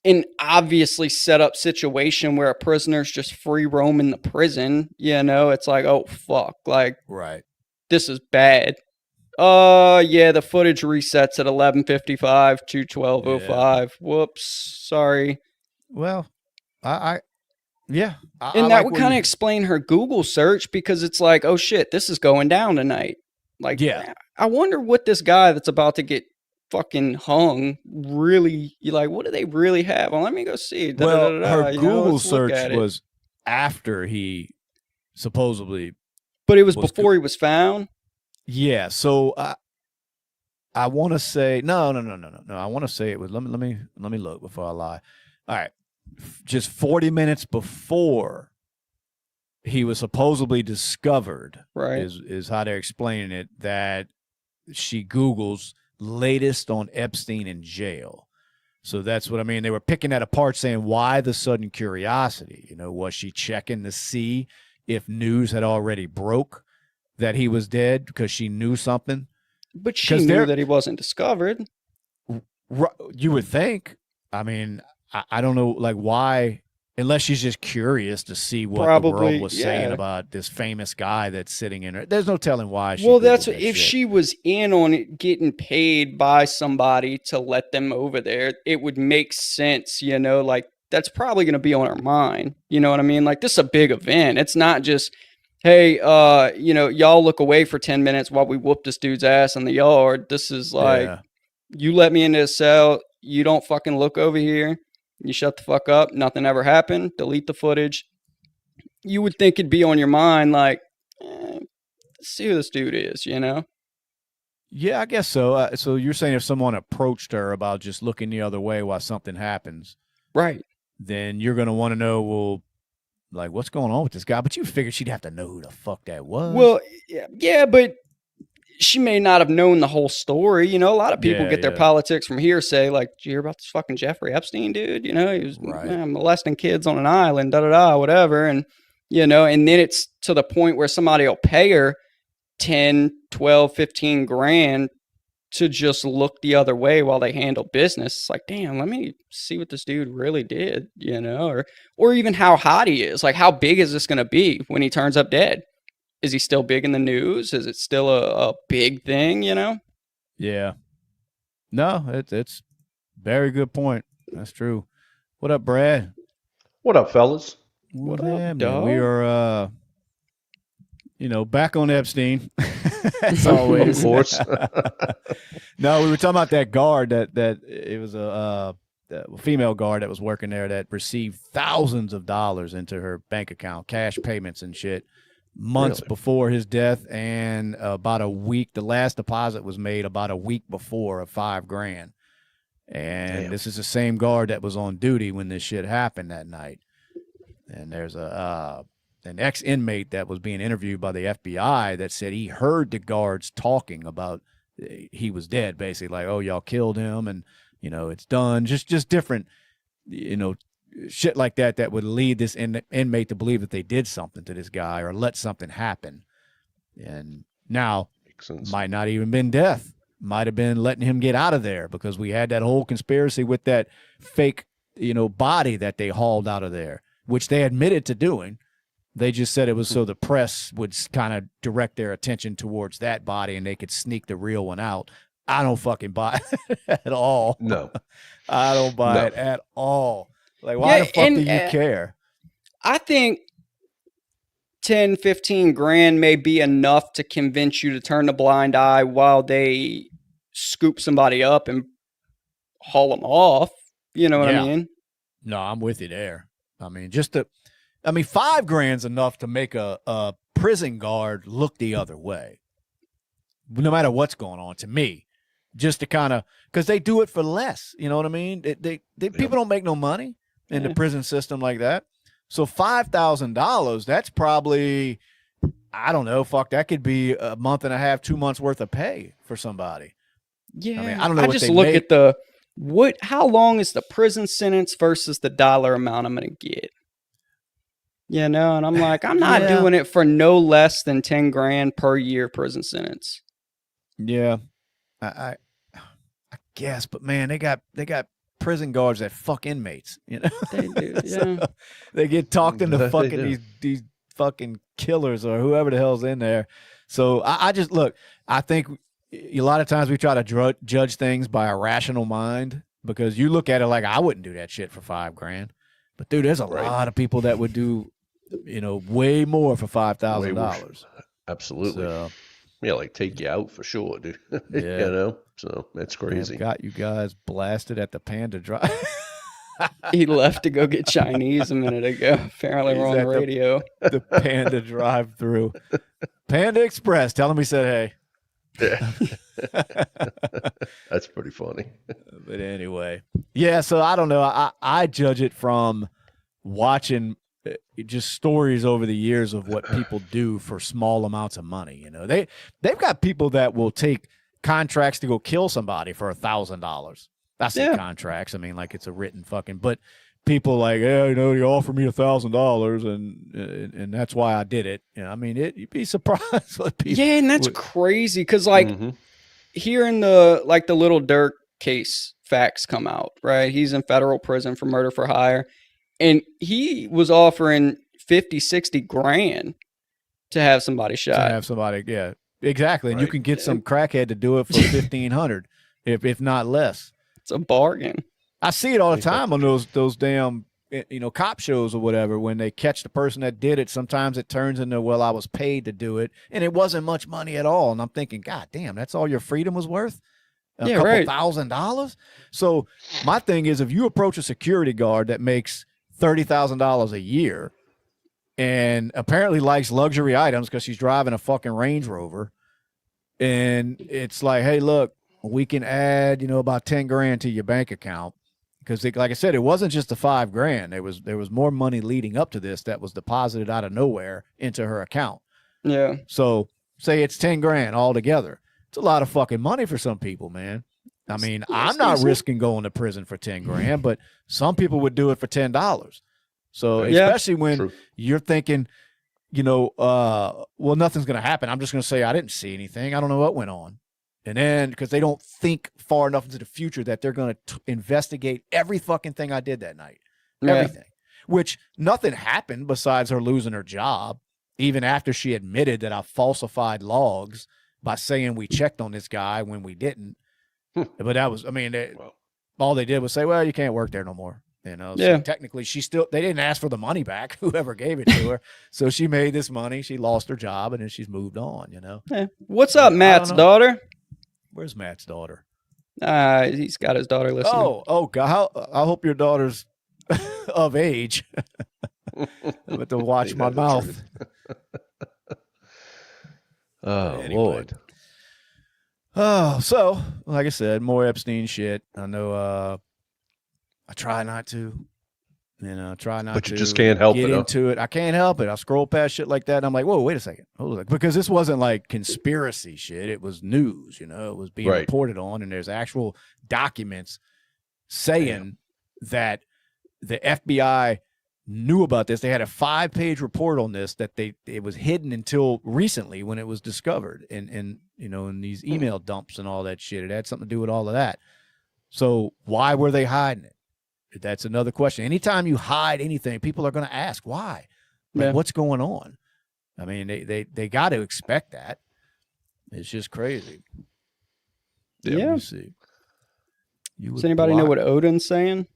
an obviously set up situation where a prisoner's just free roaming the prison, it's like, oh, fuck, like, right, this is bad. The footage resets at 11:55 to 12:05. Whoops, sorry. Well, and that would kind of explain her Google search, because it's like, oh shit, this is going down tonight. Like, I wonder what this guy that's about to get fucking hung really, what do they really have? Well, let me go see. Her Google search was after he supposedly, but it was before he was found. Yeah. So I want to say no. I want to say it was. Let me look before I lie. All right, just 40 minutes before he was supposedly discovered, right, is how they're explaining it, that she Googles latest on Epstein in jail. So that's what I mean. They were picking that apart, saying, why the sudden curiosity? You know, was she checking to see if news had already broke that he was dead because she knew something? But she knew that he wasn't discovered. You would think. I mean, I don't know, like, why, unless she's just curious to see what the world was saying about this famous guy that's sitting in her. There's no telling why. Well, that's if she was in on it, getting paid by somebody to let them over there, it would make sense, you know, like that's probably going to be on her mind. You know what I mean? Like, this is a big event. It's not just, hey, you know, y'all look away for 10 minutes while we whoop this dude's ass in the yard. This is like, you let me into a cell. You don't fucking look over here. You shut the fuck up. Nothing ever happened. Delete the footage. You would think it'd be on your mind, like, let's see who this dude is, you know? Yeah, I guess so. So you're saying if someone approached her about just looking the other way while something happens, right? Then you're going to want to know, well, like, what's going on with this guy? But you figured she'd have to know who the fuck that was. Well, yeah, but she may not have known the whole story. You know, a lot of people get their politics from hearsay. Like, did you hear about this fucking Jeffrey Epstein dude? You know, he was molesting kids on an island, whatever. And, you know, and then it's to the point where somebody will pay her 10, 12, 15 grand to just look the other way while they handle business. It's like, damn, let me see what this dude really did, you know, or even how hot he is. Like, how big is this going to be when he turns up dead? Is he still big in the news? Is it still a big thing, you know? Yeah. No, it's very good point. That's true. What up, Brad? What up, fellas? What up, dog? We are, you know, back on Epstein, as always. Of course. No, we were talking about that guard that it was a female guard that was working there that received thousands of dollars into her bank account, cash payments and shit, months before his death, and about a week. The last deposit was made about a week before of $5,000. And this is the same guard that was on duty when this shit happened that night. And there's an ex-inmate that was being interviewed by the FBI that said he heard the guards talking about he was dead, basically, like, oh, y'all killed him, and, you know, it's done. Just different, you know, shit like that would lead this inmate to believe that they did something to this guy or let something happen. And now might not even been death. Might have been letting him get out of there, because we had that whole conspiracy with that fake, you know, body that they hauled out of there, which they admitted to doing. They just said it was so the press would kind of direct their attention towards that body and they could sneak the real one out. I don't fucking buy it at all. No. I don't buy it at all. Like, why the fuck do you care? I think 10, 15 grand may be enough to convince you to turn a blind eye while they scoop somebody up and haul them off. You know what I mean? No, I'm with you there. I mean, $5,000's enough to make a prison guard look the other way, no matter what's going on, to me. Just to kind of, because they do it for less. You know what I mean? People don't make no money in the prison system like that. So $5,000, that's probably, I don't know, that could be a month and a half, 2 months worth of pay for somebody. Yeah. I mean, I don't know. I just look at how long is the prison sentence versus the dollar amount I'm going to get? You know, and I'm like, I'm not doing it for no less than 10 grand per year prison sentence. Yeah. I guess, but man, they got prison guards that fuck inmates, you know. They do, yeah. So they get talked into fucking these fucking killers or whoever the hell's in there. So I just look. I think a lot of times we try to judge things by a rational mind, because you look at it like, I wouldn't do that shit for $5,000, but dude, there's a lot of people that would do, you know, way more for $5,000. Absolutely. So, yeah, like take you out for sure, dude. You know, so that's crazy. I've got you guys blasted at the Panda Drive. He left to go get Chinese a minute ago. Apparently, we're on the radio. The Panda drive-through. Panda Express. Tell him we said hey. Yeah. That's pretty funny. But anyway. Yeah, so I don't know. I judge it from watching just stories over the years of what people do for small amounts of money. You know, they've got people that will take contracts to go kill somebody for $1,000. I say Yeah. contracts. I mean, like it's a written fucking, but people like, yeah, you know, you offered me $1,000 and that's why I did it. You know, I mean, you'd be surprised what people. Yeah, and that's crazy because like hearing the Little Dirk case facts come out, right? He's in federal prison for murder for hire, and he was offering 50, 60 grand to have somebody shot. To have somebody, yeah, exactly. And you Right. can get some crackhead to do it for 1,500, if not less. It's a bargain. I see it all the time on those damn, you know, cop shows or whatever. When they catch the person that did it, sometimes it turns into, well, I was paid to do it, and it wasn't much money at all. And I'm thinking, God damn, that's all your freedom was worth? A couple $1,000. So my thing is, if you approach a security guard that makes $30,000 a year and apparently likes luxury items because she's driving a fucking Range Rover, and it's like, hey, look, we can add, you know, about 10 grand to your bank account. Because, like I said, it wasn't just the $5 grand. There was more money leading up to this that was deposited out of nowhere into her account. Yeah. So say it's 10 grand altogether. It's a lot of fucking money for some people, man. I mean, I'm not risking going to prison for 10 grand, but some people would do it for $10. So especially when you're thinking, you know, well, nothing's going to happen. I'm just going to say I didn't see anything. I don't know what went on. And then because they don't think far enough into the future that they're going to investigate every fucking thing I did that night. Everything. Which nothing happened besides her losing her job, even after she admitted that I falsified logs by saying we checked on this guy when we didn't. But that was, I mean, all they did was say, well, you can't work there no more. You know, so technically they didn't ask for the money back, whoever gave it to her. So she made this money. She lost her job and then she's moved on, you know. What's up, Matt's daughter? Where's Matt's daughter? He's got his daughter listening. Oh, God. I hope your daughter's of age. But to watch my mouth. Anyway. Lord. Oh, so like I said, more Epstein shit. I know. I try not to. You know, but you just can't help get into it. I can't help it. I scroll past shit like that, and I'm like, whoa, wait a second. Because this wasn't like conspiracy shit. It was news, you know. It was being reported on, and there's actual documents saying that the FBI knew about this. They had a 5-page report on this that it was hidden until recently when it was discovered, and you know, in these email dumps and all that shit. It had something to do with all of that. So why were they hiding it? That's another question. Anytime you hide anything, people are going to ask why. Like, what's going on? I mean, they got to expect that. It's just crazy. Yeah. Let me see. Does anybody know what Odin's saying?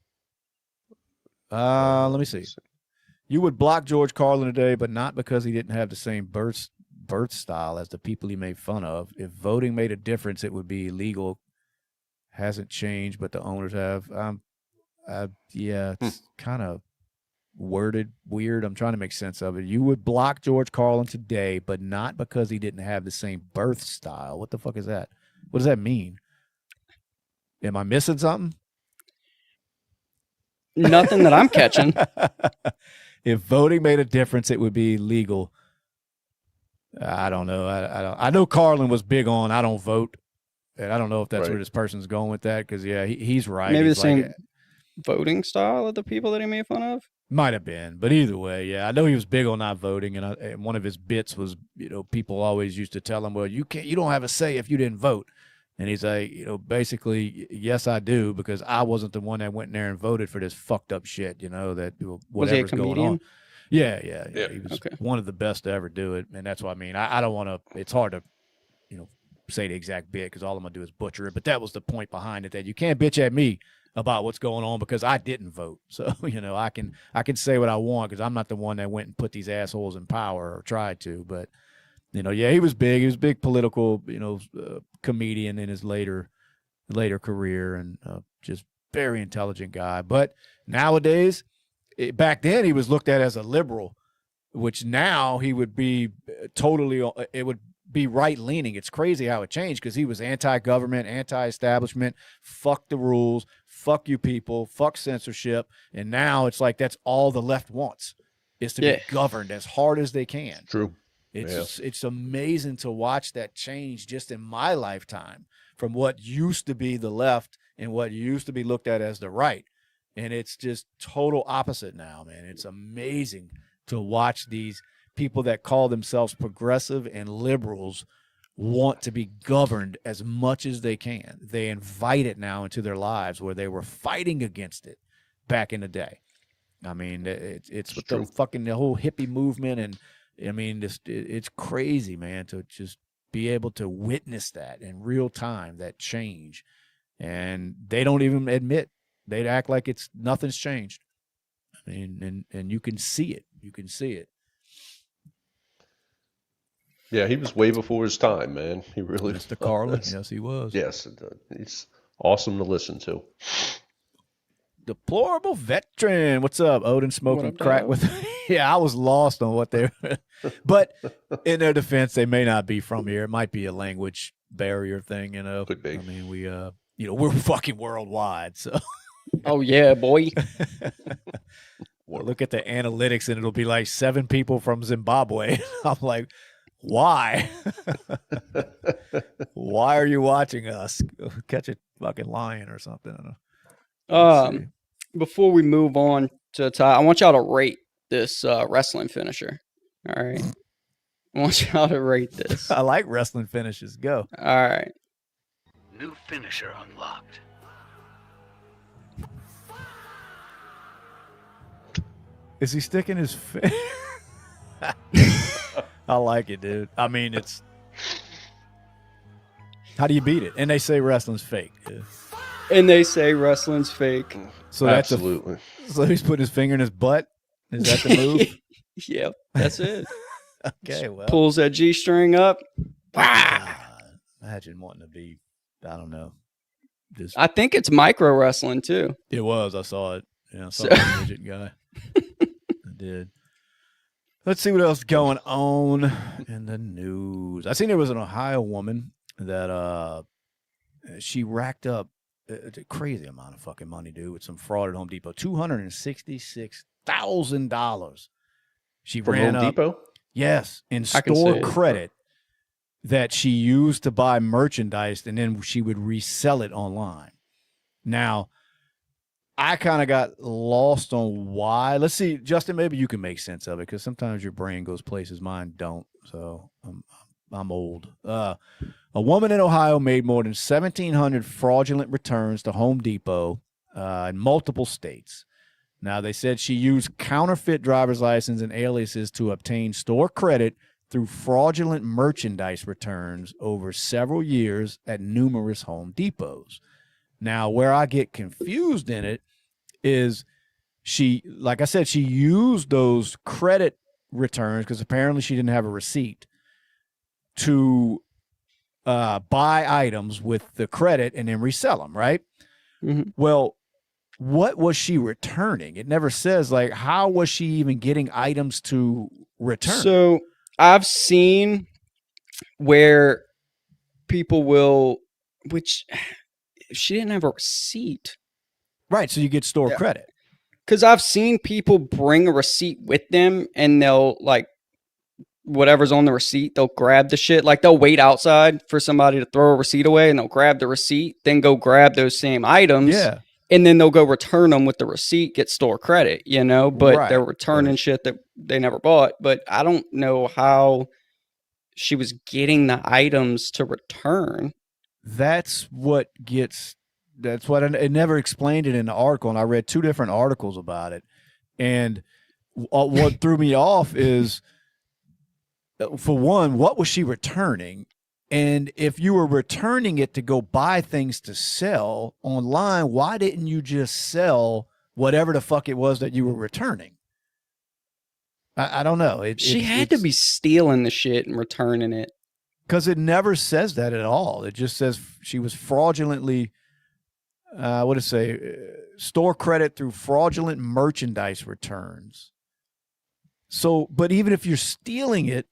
Let me see. You would block George Carlin today, but not because he didn't have the same birth style as the people he made fun of. If voting made a difference, it would be illegal. Hasn't changed, but the owners have. Yeah, it's kind of worded weird. I'm trying to make sense of it. You would block George Carlin today, but not because he didn't have the same birth style. What the fuck is that? What does that mean? Am I missing something? Nothing that I'm catching. If voting made a difference, it would be legal. I don't know. I know Carlin was big on I don't vote, and I don't know if that's where this person's going with that. Because he's right. Maybe he's the same voting style of the people that he made fun of. Might have been, but either way, I know he was big on not voting, and one of his bits was, you know, people always used to tell him, well, you don't have a say if you didn't vote. And he's like, you know, basically, yes, I do, because I wasn't the one that went in there and voted for this fucked up shit, you know, that whatever's going on. Yeah. He was one of the best to ever do it. And that's what I mean. I don't want to, it's hard to, you know, say the exact bit because all I'm going to do is butcher it. But that was the point behind it, that you can't bitch at me about what's going on because I didn't vote. So, you know, I can say what I want because I'm not the one that went and put these assholes in power or tried to. But, you know, he was big. He was a big political, you know, comedian in his later career, and just very intelligent guy. But nowadays, back then he was looked at as a liberal, which now he would be totally, it would be right-leaning. It's crazy how it changed because he was anti-government, anti-establishment, fuck the rules, fuck you people, fuck censorship. And now it's like that's all the left wants, is to be governed as hard as they can. True. It's amazing to watch that change just in my lifetime, from what used to be the left in what used to be looked at as the right. And it's just total opposite now, man. It's amazing to watch these people that call themselves progressive and liberals want to be governed as much as they can. They invite it now into their lives where they were fighting against it back in the day. I mean, it's with the whole hippie movement. And I mean, it's crazy, man, to just be able to witness that in real time, that change. And they don't even admit. They'd act like nothing's changed. I mean, and you can see it. You can see it. Yeah, he was way before his time, man. He really was. Mr. Carlin, yes, he was. Yes, he's awesome to listen to. Deplorable veteran. What's up? Odin smoking crack with. Yeah, I was lost on what they were. But in their defense, they may not be from here. It might be a language barrier thing, you know. Could be. I mean, we're fucking worldwide, so. Oh yeah, boy. Look at the analytics, and it'll be like 7 people from Zimbabwe. I'm like, why? Why are you watching us? Catch a fucking lion or something. Before we move on to I want y'all to rate this wrestling finisher. All right. I want y'all to rate this. I like wrestling finishes. Go. All right. New finisher unlocked. Is he sticking his face? I like it, dude. I mean, it's. How do you beat it? And they say wrestling's fake. Dude. And they say wrestling's fake. So absolutely. So he's putting his finger in his butt. Is that the move? Yep, that's it. Okay, well. Pulls that G-string up. Imagine wanting to be, I don't know. I think it's micro wrestling too. It was. I saw it. Yeah, I saw the midget guy. I did. Let's see what else is going on in the news. I seen there was an Ohio woman that she racked up a crazy amount of fucking money, dude, with some fraud at Home Depot. $266,000. She From ran Home up. Depot? Yes, in store credit that she used to buy merchandise, and then she would resell it online. Now, I kind of got lost on why. Let's see, Justin, maybe you can make sense of it, because sometimes your brain goes places mine don't. So I'm old. A woman in Ohio made more than 1,700 fraudulent returns to Home Depot in multiple states. Now, they said she used counterfeit driver's license and aliases to obtain store credit through fraudulent merchandise returns over several years at numerous Home Depots. Now, where I get confused in it is she, like I said, she used those credit returns, because apparently she didn't have a receipt, to buy items with the credit and then resell them, right? Mm-hmm. Well, what was she returning? It never says, like, how was she even getting items to return? So I've seen where people will, which she didn't have a receipt. Right, so you get store credit. Because I've seen people bring a receipt with them, and they'll, like, whatever's on the receipt, they'll grab the shit. Like, they'll wait outside for somebody to throw a receipt away, and they'll grab the receipt, then go grab those same items. Yeah. And then they'll go return them with the receipt, get store credit, you know? But they're returning shit that they never bought. But I don't know how she was getting the items to return. That's what it never explained it in the article, and I read 2 different articles about it. And what threw me off is, for one, what was she returning? And if you were returning it to go buy things to sell online, why didn't you just sell whatever the fuck it was that you were returning? I don't know. She had to be stealing the shit and returning it. Because it never says that at all. It just says she was fraudulently, what did it say? Store credit through fraudulent merchandise returns. So, but even if you're stealing it,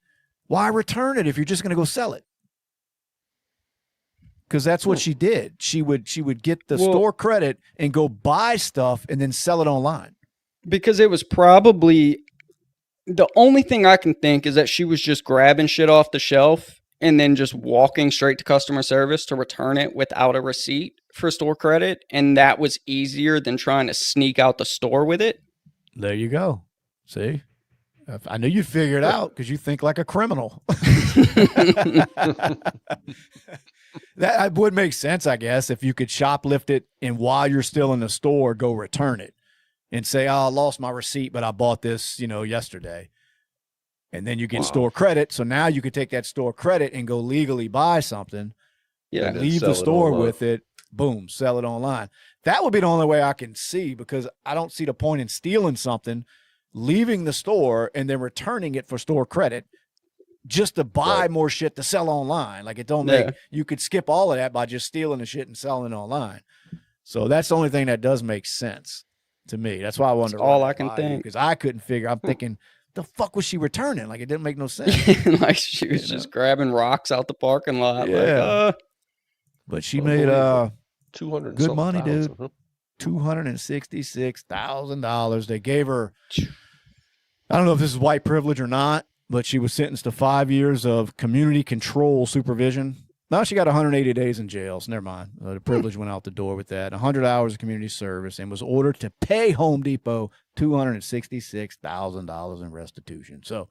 why return it if you're just going to go sell it? Because that's what she did. She would get the store credit and go buy stuff and then sell it online. Because it was probably, the only thing I can think is that she was just grabbing shit off the shelf and then just walking straight to customer service to return it without a receipt for store credit, and that was easier than trying to sneak out the store with it. There you go. See? I knew you'd figure it out because you think like a criminal. That would make sense, I guess, if you could shoplift it and while you're still in the store, go return it and say, oh, I lost my receipt, but I bought this, yesterday. And then you get store credit. So now you could take that store credit and go legally buy something. Yeah. Leave the store with it. Boom, sell it online. That would be the only way I can see, because I don't see the point in stealing something, leaving the store, and then returning it for store credit just to buy more shit to sell online. Like, it don't make, you could skip all of that by just stealing the shit and selling it online. So that's the only thing that does make sense to me. That's why I wonder. That's all I can think. Because I couldn't figure, I'm thinking, the fuck was she returning? Like, it didn't make no sense. Like, she was just grabbing rocks out the parking lot. Yeah. But she made 200 good money, dude. Huh? $266,000. They gave her, I don't know if this is white privilege or not, but she was sentenced to 5 years of community control supervision. Now she got 180 days in jail, so never mind. The privilege went out the door with that. 100 hours of community service, and was ordered to pay Home Depot $266,000 in restitution. So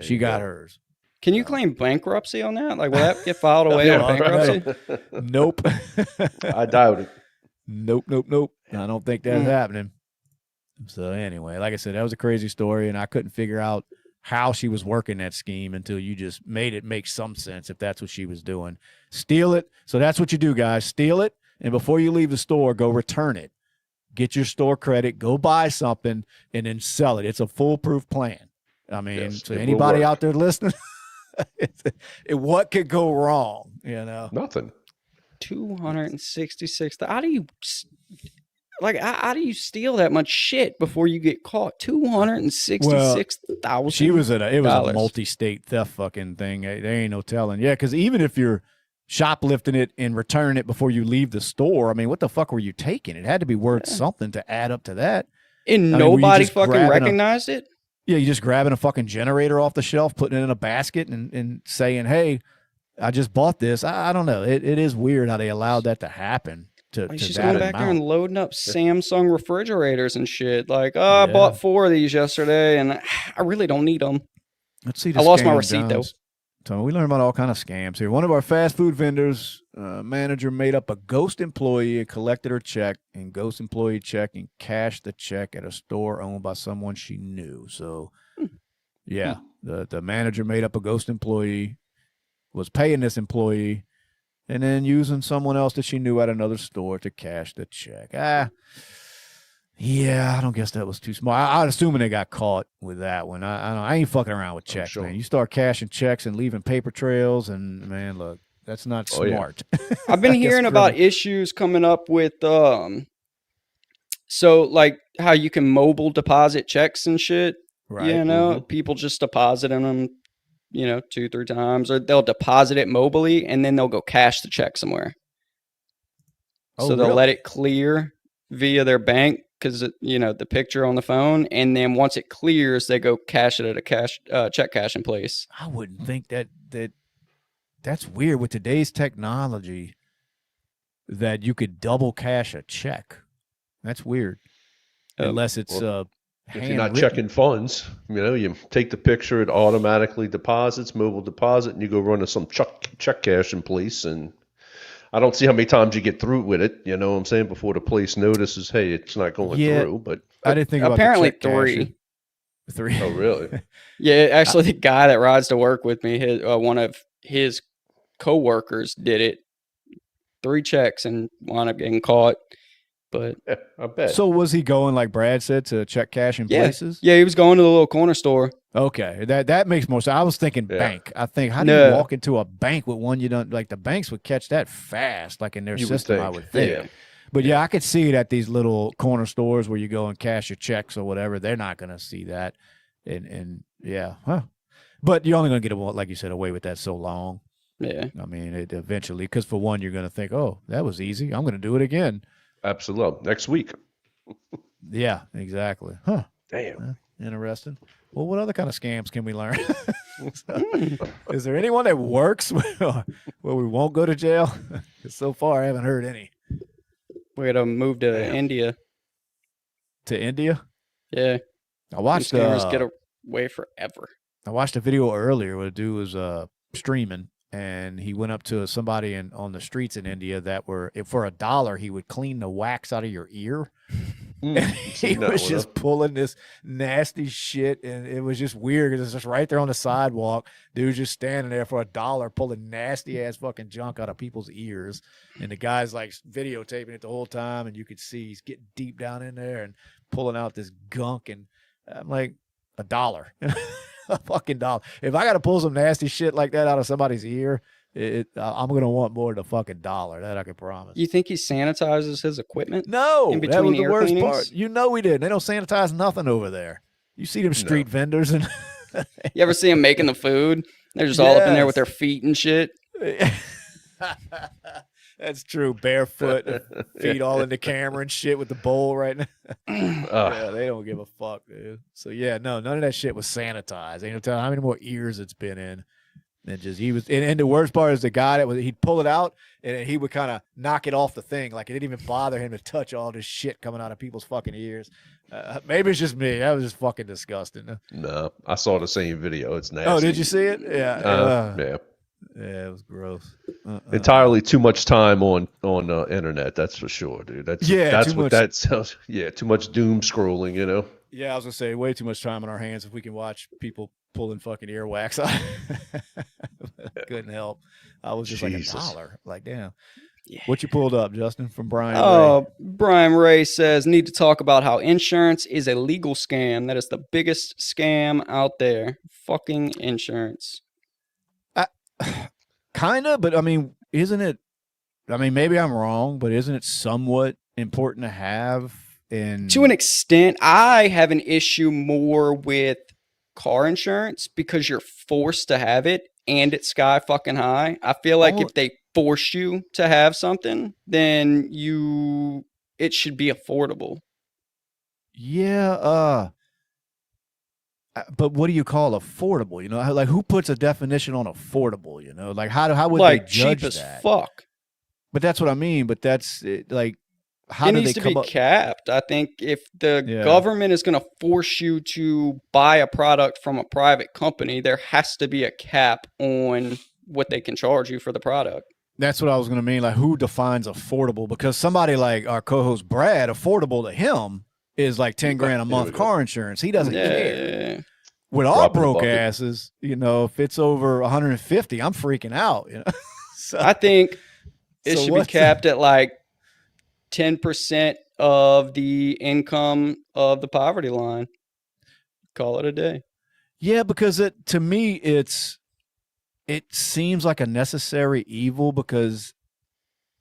she got hers. Can you claim bankruptcy on that? Like, will that get filed away on bankruptcy? Nope. I doubt it. Nope. I don't think that's happening. So anyway, like I said, that was a crazy story, and I couldn't figure out how she was working that scheme until you just made it make some sense if that's what she was doing. Steal it. So that's what you do, guys. Steal it, and before you leave the store, go return it. Get your store credit, go buy something, and then sell it. It's a foolproof plan. I mean, so anybody out there listening, what could go wrong? Nothing. 266. How do you steal that much shit before you get caught? $266,000. She was it was a multi-state theft fucking thing. There ain't no telling. Yeah, because even if you're shoplifting it and returning it before you leave the store, I mean, what the fuck were you taking? It had to be worth something to add up to that. And nobody fucking recognized it? Yeah, you're just grabbing a fucking generator off the shelf, putting it in a basket, and saying, hey, I just bought this. I don't know. It is weird how they allowed that to happen. She's going back there and loading up Samsung refrigerators and shit. Like, I bought 4 of these yesterday, and I really don't need them. Let's see. I lost my receipt, though. So we learned about all kind of scams here. One of our fast food vendors, manager made up a ghost employee and collected her check, and ghost employee check and cashed the check at a store owned by someone she knew. So, the manager made up a ghost employee, was paying this employee, and then using someone else that she knew at another store to cash the check. Yeah, I don't guess that was too smart. I'm assuming they got caught with that one. I ain't fucking around with checks, man. You start cashing checks and leaving paper trails, and man, look, that's not smart. Yeah. I've been hearing about issues coming up with, so like how you can mobile deposit checks and shit. Right. People just depositing them, 2-3 times, or they'll deposit it mobily and then they'll go cash the check somewhere. So they'll let it clear via their bank, because the picture on the phone, and then once it clears, they go cash it at a check cashing place. I wouldn't think that's weird with today's technology that you could double cash a check. That's weird, unless it's if you're not checking funds. You take the picture, it automatically deposits, mobile deposit, and you go run to some check cashing place, and I don't see how many times you get through with it, you know what I'm saying, before the police notices, hey, it's not going through. But I didn't think about apparently 3. 3. Oh, really? Yeah, actually, the guy that rides to work with me, one of his coworkers did it. 3 checks and wound up getting caught. But yeah, I bet. So was he going, like Brad said, to check cash in places? Yeah, he was going to the little corner store. Okay, that makes more sense. I was thinking bank. I think, how do you walk into a bank with one you don't, like the banks would catch that fast, like in their system, I would think. Yeah. But I could see it at these little corner stores where you go and cash your checks or whatever. They're not going to see that. And but you're only going to get, like you said, away with that so long. Yeah. I mean, eventually, because for one, you're going to think, oh, that was easy. I'm going to do it again. Absolutely. Next week. Yeah, exactly. Huh. Damn. Interesting. Well, what other kind of scams can we learn? Is there anyone that works where we won't go to jail? Because so far, I haven't heard any. We got to move to India. To India? Yeah. I watched scammers get away forever. I watched a video earlier where a dude was streaming, and he went up to somebody on the streets in India that were, for $1, he would clean the wax out of your ear. And he was just pulling this nasty shit, and it was just weird because it's just right there on the sidewalk. Dude's just standing there for $1 pulling nasty ass fucking junk out of people's ears, and the guy's like videotaping it the whole time, and you could see he's getting deep down in there and pulling out this gunk. And I'm like, $1, a fucking $1. If I got to pull some nasty shit like that out of somebody's ear, I'm gonna want more than a fucking $1. That I can promise. You think he sanitizes his equipment? No, in that was between the ear worst cleanings? part. You know we did. They don't sanitize nothing over there. You see them street vendors and You ever see them making the food? They're just all up in there with their feet and shit. That's true. Barefoot, feet all in the camera and shit with the bowl right now. Yeah, they don't give a fuck, dude. So yeah, no, none of that shit was sanitized. Ain't no telling how many more ears it's been in. And just and the worst part is the guy he'd pull it out and he would kind of knock it off the thing, like it didn't even bother him to touch all this shit coming out of people's fucking ears. Maybe it's just me. That was just fucking disgusting. No, I saw the same video. It's nasty. Oh, did you see it? Yeah. Yeah. Yeah, it was gross. Entirely too much time on internet. That's for sure, dude. That's what that sounds. Yeah, too much doom scrolling. You know. Yeah, I was gonna say way too much time on our hands if we can watch people pulling fucking earwax out. Couldn't help. I was just Jesus. like $1. Like, damn. Yeah. What you pulled up, Justin, from Brian Oh, Ray? Brian Ray says, need to talk about how insurance is a legal scam. That is the biggest scam out there. Fucking insurance. Kind of, but I mean, isn't it? I mean, maybe I'm wrong, but isn't it somewhat important to have? To an extent, I have an issue more with car insurance because you're forced to have it and it's sky fucking high. I feel like if they force you to have something, then it should be affordable. Yeah. But what do you call affordable? You know, like who puts a definition on affordable? You know, like how would like they judge cheap as that? fuck. But that's what I mean. But that's like how it do needs they to be come up? capped. I think if the government is going to force you to buy a product from a private company, there has to be a cap on what they can charge you for the product. That's what I was going to mean. Like who defines affordable? Because somebody like our co-host Brad, affordable to him is like 10 grand a month car insurance. He doesn't care. With our broke asses, you know, if it's over 150, I'm freaking out. You know, so I think it should be capped at like 10% of the income of the poverty line. Call it a day. Yeah, because to me, it seems like a necessary evil because,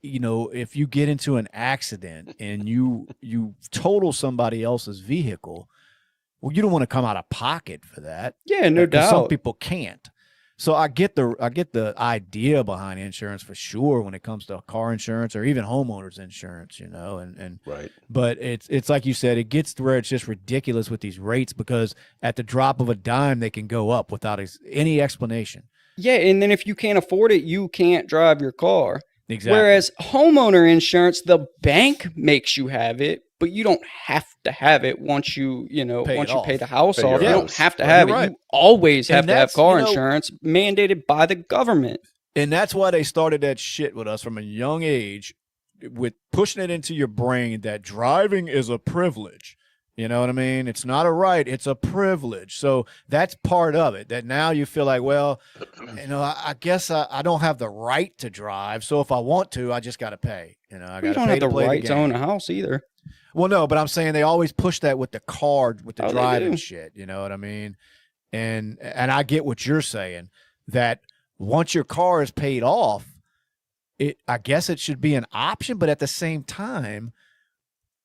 you know, if you get into an accident and you total somebody else's vehicle, well, you don't want to come out of pocket for that. Yeah, no doubt. Some people can't. So I get the idea behind insurance for sure when it comes to car insurance or even homeowners insurance, you know, and right. But it's like you said, it gets to where it's just ridiculous with these rates because at the drop of a dime they can go up without any explanation. Yeah, and then if you can't afford it, you can't drive your car. Exactly. Whereas homeowner insurance, the bank makes you have it, but you don't have to have it once you pay the house off. You don't have to have it. Right. You always have to have car insurance mandated by the government. And that's why they started that shit with us from a young age with pushing it into your brain that driving is a privilege. You know what I mean? It's not a right. It's a privilege. So that's part of it, that now you feel like, well, you know, I guess I don't have the right to drive. So if I want to, I just got to pay. You know, I got to pay. You don't have the right to own a house either. Well, no, but I'm saying they always push that with the card, with the driving shit. You know what I mean? And I get what you're saying, that once your car is paid off, I guess it should be an option. But at the same time,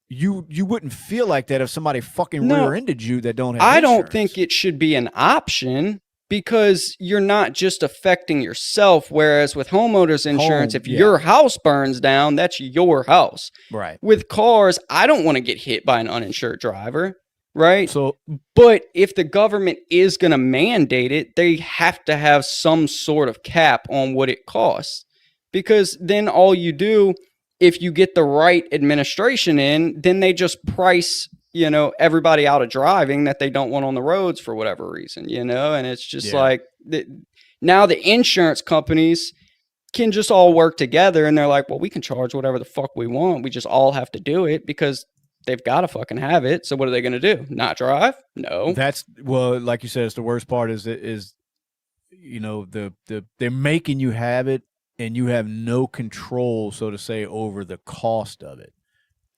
you wouldn't feel like that if somebody fucking rear-ended you that don't have insurance. I don't think it should be an option because you're not just affecting yourself. Whereas with homeowners insurance, if your house burns down, that's your house. Right. With cars, I don't want to get hit by an uninsured driver. Right. So, but if the government is going to mandate it, they have to have some sort of cap on what it costs, because then all you do if you get the right administration in, then they just price, everybody out of driving that they don't want on the roads for whatever reason, and it's just like now the insurance companies can just all work together, and they're like, well, we can charge whatever the fuck we want. We just all have to do it because they've got to fucking have it. So what are they going to do? Not drive? No. Like you said, it's the worst part is they're making you have it, and you have no control, so to say, over the cost of it.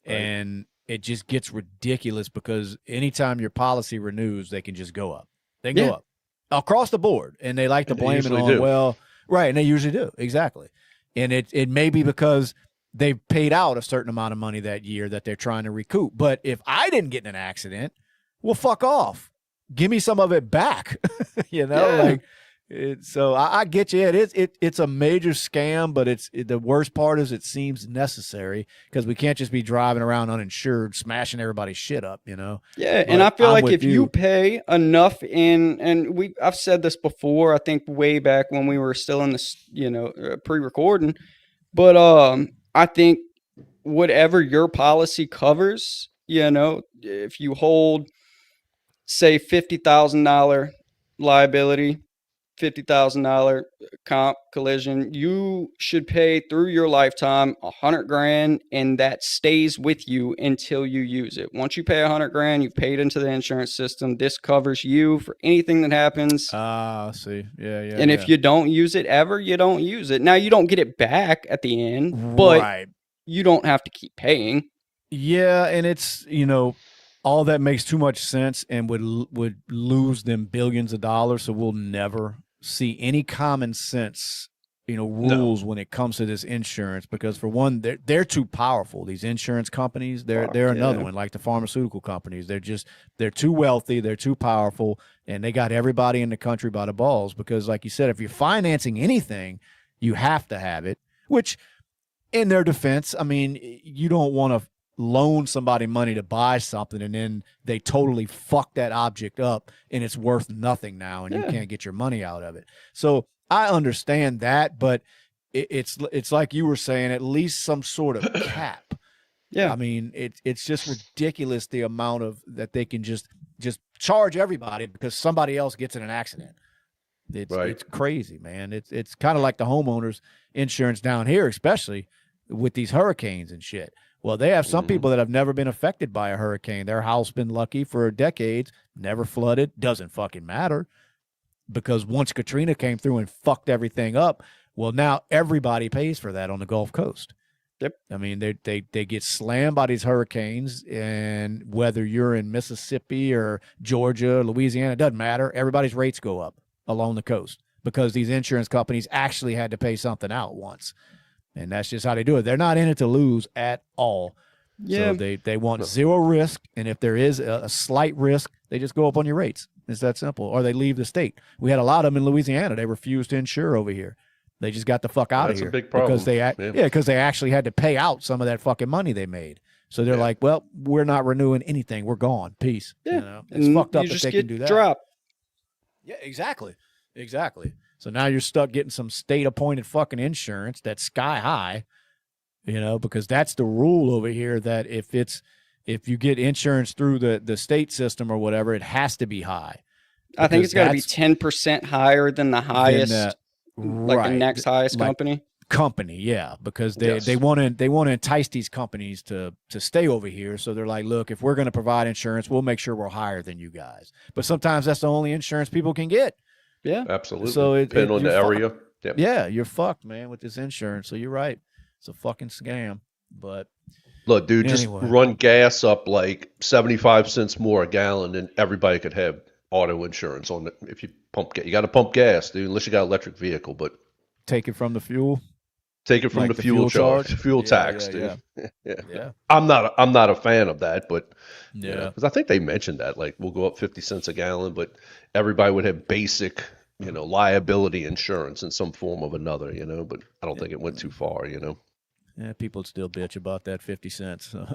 Right. And it just gets ridiculous because anytime your policy renews, they can just go up. They can go up across the board, and they like to blame it on, right, and they usually do, exactly. And it may be because they've paid out a certain amount of money that year that they're trying to recoup. But if I didn't get in an accident, well, fuck off. Give me some of it back. So I get you. It's a major scam, but the worst part is it seems necessary because we can't just be driving around uninsured, smashing everybody's shit up, Yeah, but and I feel like if you pay enough I've said this before, I think way back when we were still in this, pre-recording, but I think whatever your policy covers, if you hold, say, $50,000 liability, $50,000 comp collision, you should pay through your lifetime $100,000, and that stays with you until you use it. Once you pay $100,000, you've paid into the insurance system. This covers you for anything that happens. See, yeah. And if you don't use it ever, you don't use it. Now you don't get it back at the end, but you don't have to keep paying. Yeah, and it's all that makes too much sense and would lose them billions of dollars. So we'll never see any common sense, rules when it comes to this insurance, because for one, they're too powerful. These insurance companies, they're another one, like the pharmaceutical companies. They're too wealthy, they're too powerful, and they got everybody in the country by the balls. Because, like you said, if you're financing anything, you have to have it. Which, in their defense, I mean, you don't want to loan somebody money to buy something and then they totally fuck that object up and it's worth nothing now and you can't get your money out of it. So I understand that, but it's like you were saying, at least some sort of cap. Yeah. I mean, it's just ridiculous the amount of that they can just charge everybody because somebody else gets in an accident. It's crazy, man. It's kind of like the homeowners insurance down here, especially with these hurricanes and shit. Well, they have some people that have never been affected by a hurricane. Their house been lucky for decades, never flooded, doesn't fucking matter. Because once Katrina came through and fucked everything up, well, now everybody pays for that on the Gulf Coast. Yep. I mean, they get slammed by these hurricanes, and whether you're in Mississippi or Georgia, Louisiana, it doesn't matter. Everybody's rates go up along the coast because these insurance companies actually had to pay something out once. And that's just how they do it. They're not in it to lose at all. Yeah. So they want zero risk, and if there is a slight risk, they just go up on your rates. It's that simple. Or they leave the state. We had a lot of them in Louisiana. They refused to insure over here. They just got the fuck out of here. That's a big problem. Because they actually had to pay out some of that fucking money they made. So they're like, well, we're not renewing anything. We're gone. Peace. Yeah. It's fucked up if they can do that. Drop. Yeah, exactly. So now you're stuck getting some state-appointed fucking insurance that's sky high, because that's the rule over here, that if you get insurance through the state system or whatever, it has to be high. I think it's got to be 10% higher than the highest, the next highest company. Yeah, because they want to entice these companies to stay over here. So they're like, look, if we're going to provide insurance, we'll make sure we're higher than you guys. But sometimes that's the only insurance people can get. Yeah, absolutely. So depending on the area. Yep. Yeah, you're fucked, man, with this insurance. So you're right. It's a fucking scam. But look, dude, just run gas up like 75 cents more a gallon, and everybody could have auto insurance on it. If you you got to pump gas, dude, unless you got an electric vehicle. But take it from the fuel. Take it from like the fuel charge, fuel tax, dude. Yeah. I'm not a fan of that, but because I think they mentioned that, like, we'll go up 50 cents a gallon, but everybody would have basic, liability insurance in some form of another, but I don't think it went too far, Yeah, people would still bitch about that 50 cents. So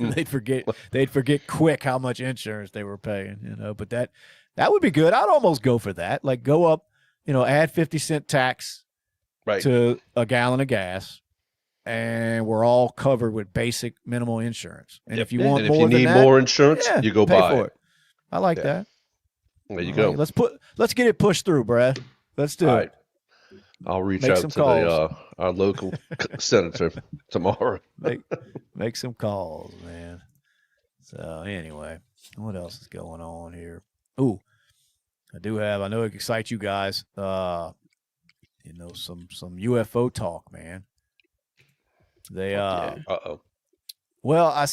they'd forget quick how much insurance they were paying, but that would be good. I'd almost go for that. Like, go up, add 50-cent tax to a gallon of gas, and we're all covered with basic minimal insurance. And if you And want if more you than need that, more insurance, yeah, you go pay buy for it. I like Yeah. that. There you I go. like it. Let's get it pushed through, Brad. Let's do All it. right. I'll reach Make out some to calls. our local senator tomorrow. Make some calls, man. So anyway, what else is going on here? Ooh, I know it excites you guys. Some UFO talk, man. They Yeah. Uh-oh. well, I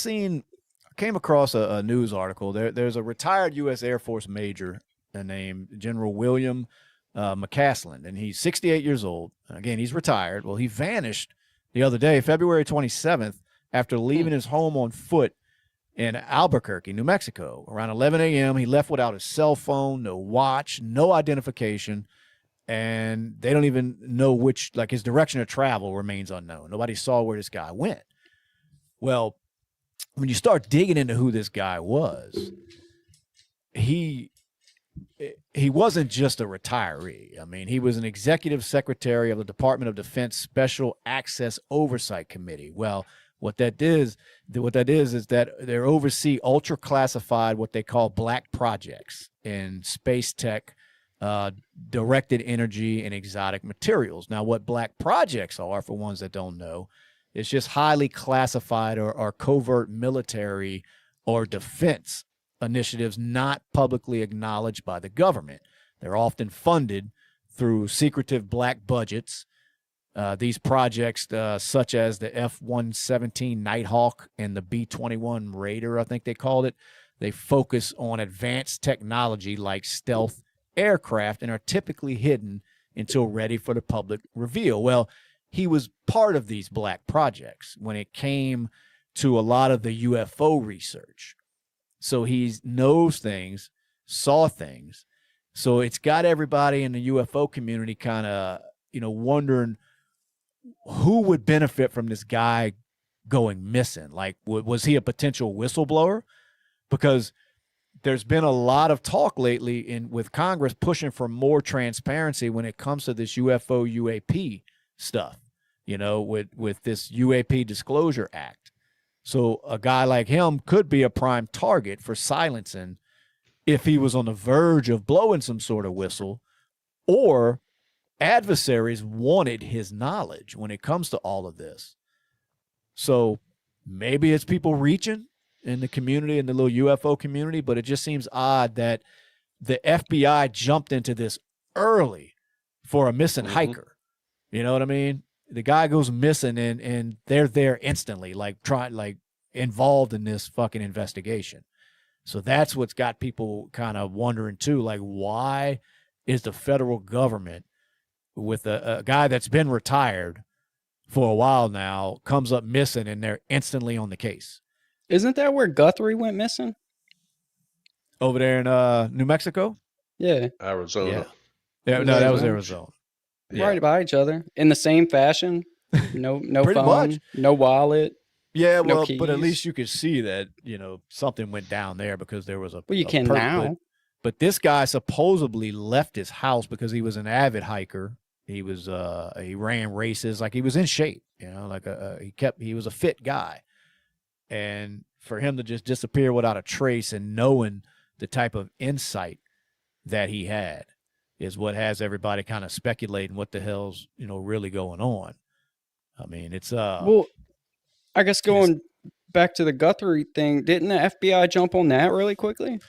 came across a news article. There's a retired U.S. Air Force major named General William McCaslin, and he's 68 years old. Again, he's retired. Well, he vanished the other day, February 27th, after leaving his home on foot in Albuquerque, New Mexico. Around 11 a.m., he left without his cell phone, no watch, no identification, and they don't even know his direction of travel remains unknown. Nobody saw where this guy went. Well, when you start digging into who this guy was, he wasn't just a retiree. I mean, he was an executive secretary of the Department of Defense Special Access Oversight Committee. Well, what that is that they oversee ultra classified, what they call black projects in space tech, directed energy, and exotic materials. Now, what black projects are, for ones that don't know, it's just highly classified or covert military or defense initiatives not publicly acknowledged by the government. They're often funded through secretive black budgets. These projects, such as the F-117 Nighthawk and the B-21 Raider, I think they called it, they focus on advanced technology like stealth aircraft and are typically hidden until ready for the public reveal. Well, he was part of these black projects when it came to a lot of the UFO research. So he knows things, saw things. So it's got everybody in the UFO community kind of, wondering who would benefit from this guy going missing. Like, was he a potential whistleblower? Because there's been a lot of talk lately with Congress pushing for more transparency when it comes to this UFO UAP stuff, with this UAP Disclosure Act. So a guy like him could be a prime target for silencing if he was on the verge of blowing some sort of whistle, or adversaries wanted his knowledge when it comes to all of this. So maybe it's people reaching in the community, in the little UFO community, but it just seems odd that the FBI jumped into this early for a missing hiker. You know what I mean? The guy goes missing and they're there instantly, involved in this fucking investigation. So that's what's got people kind of wondering too, like, why is the federal government, with a guy that's been retired for a while now, comes up missing and they're instantly on the case? Isn't that where Guthrie went missing? Over there in New Mexico? Yeah. Arizona. Yeah, no, that was Arizona. Right by each other in the same fashion. No Pretty phone, much. no wallet. Yeah, No well, but at keys. least you could see that, something went down there because there was a. Well, you a can now. But this guy supposedly left his house because he was an avid hiker. He was he ran races, like he was in shape, he was a fit guy. And for him to just disappear without a trace, and knowing the type of insight that he had, is what has everybody kind of speculating what the hell's, really going on. I mean, it's Well, I guess going back to the Guthrie thing, didn't the FBI jump on that really quickly?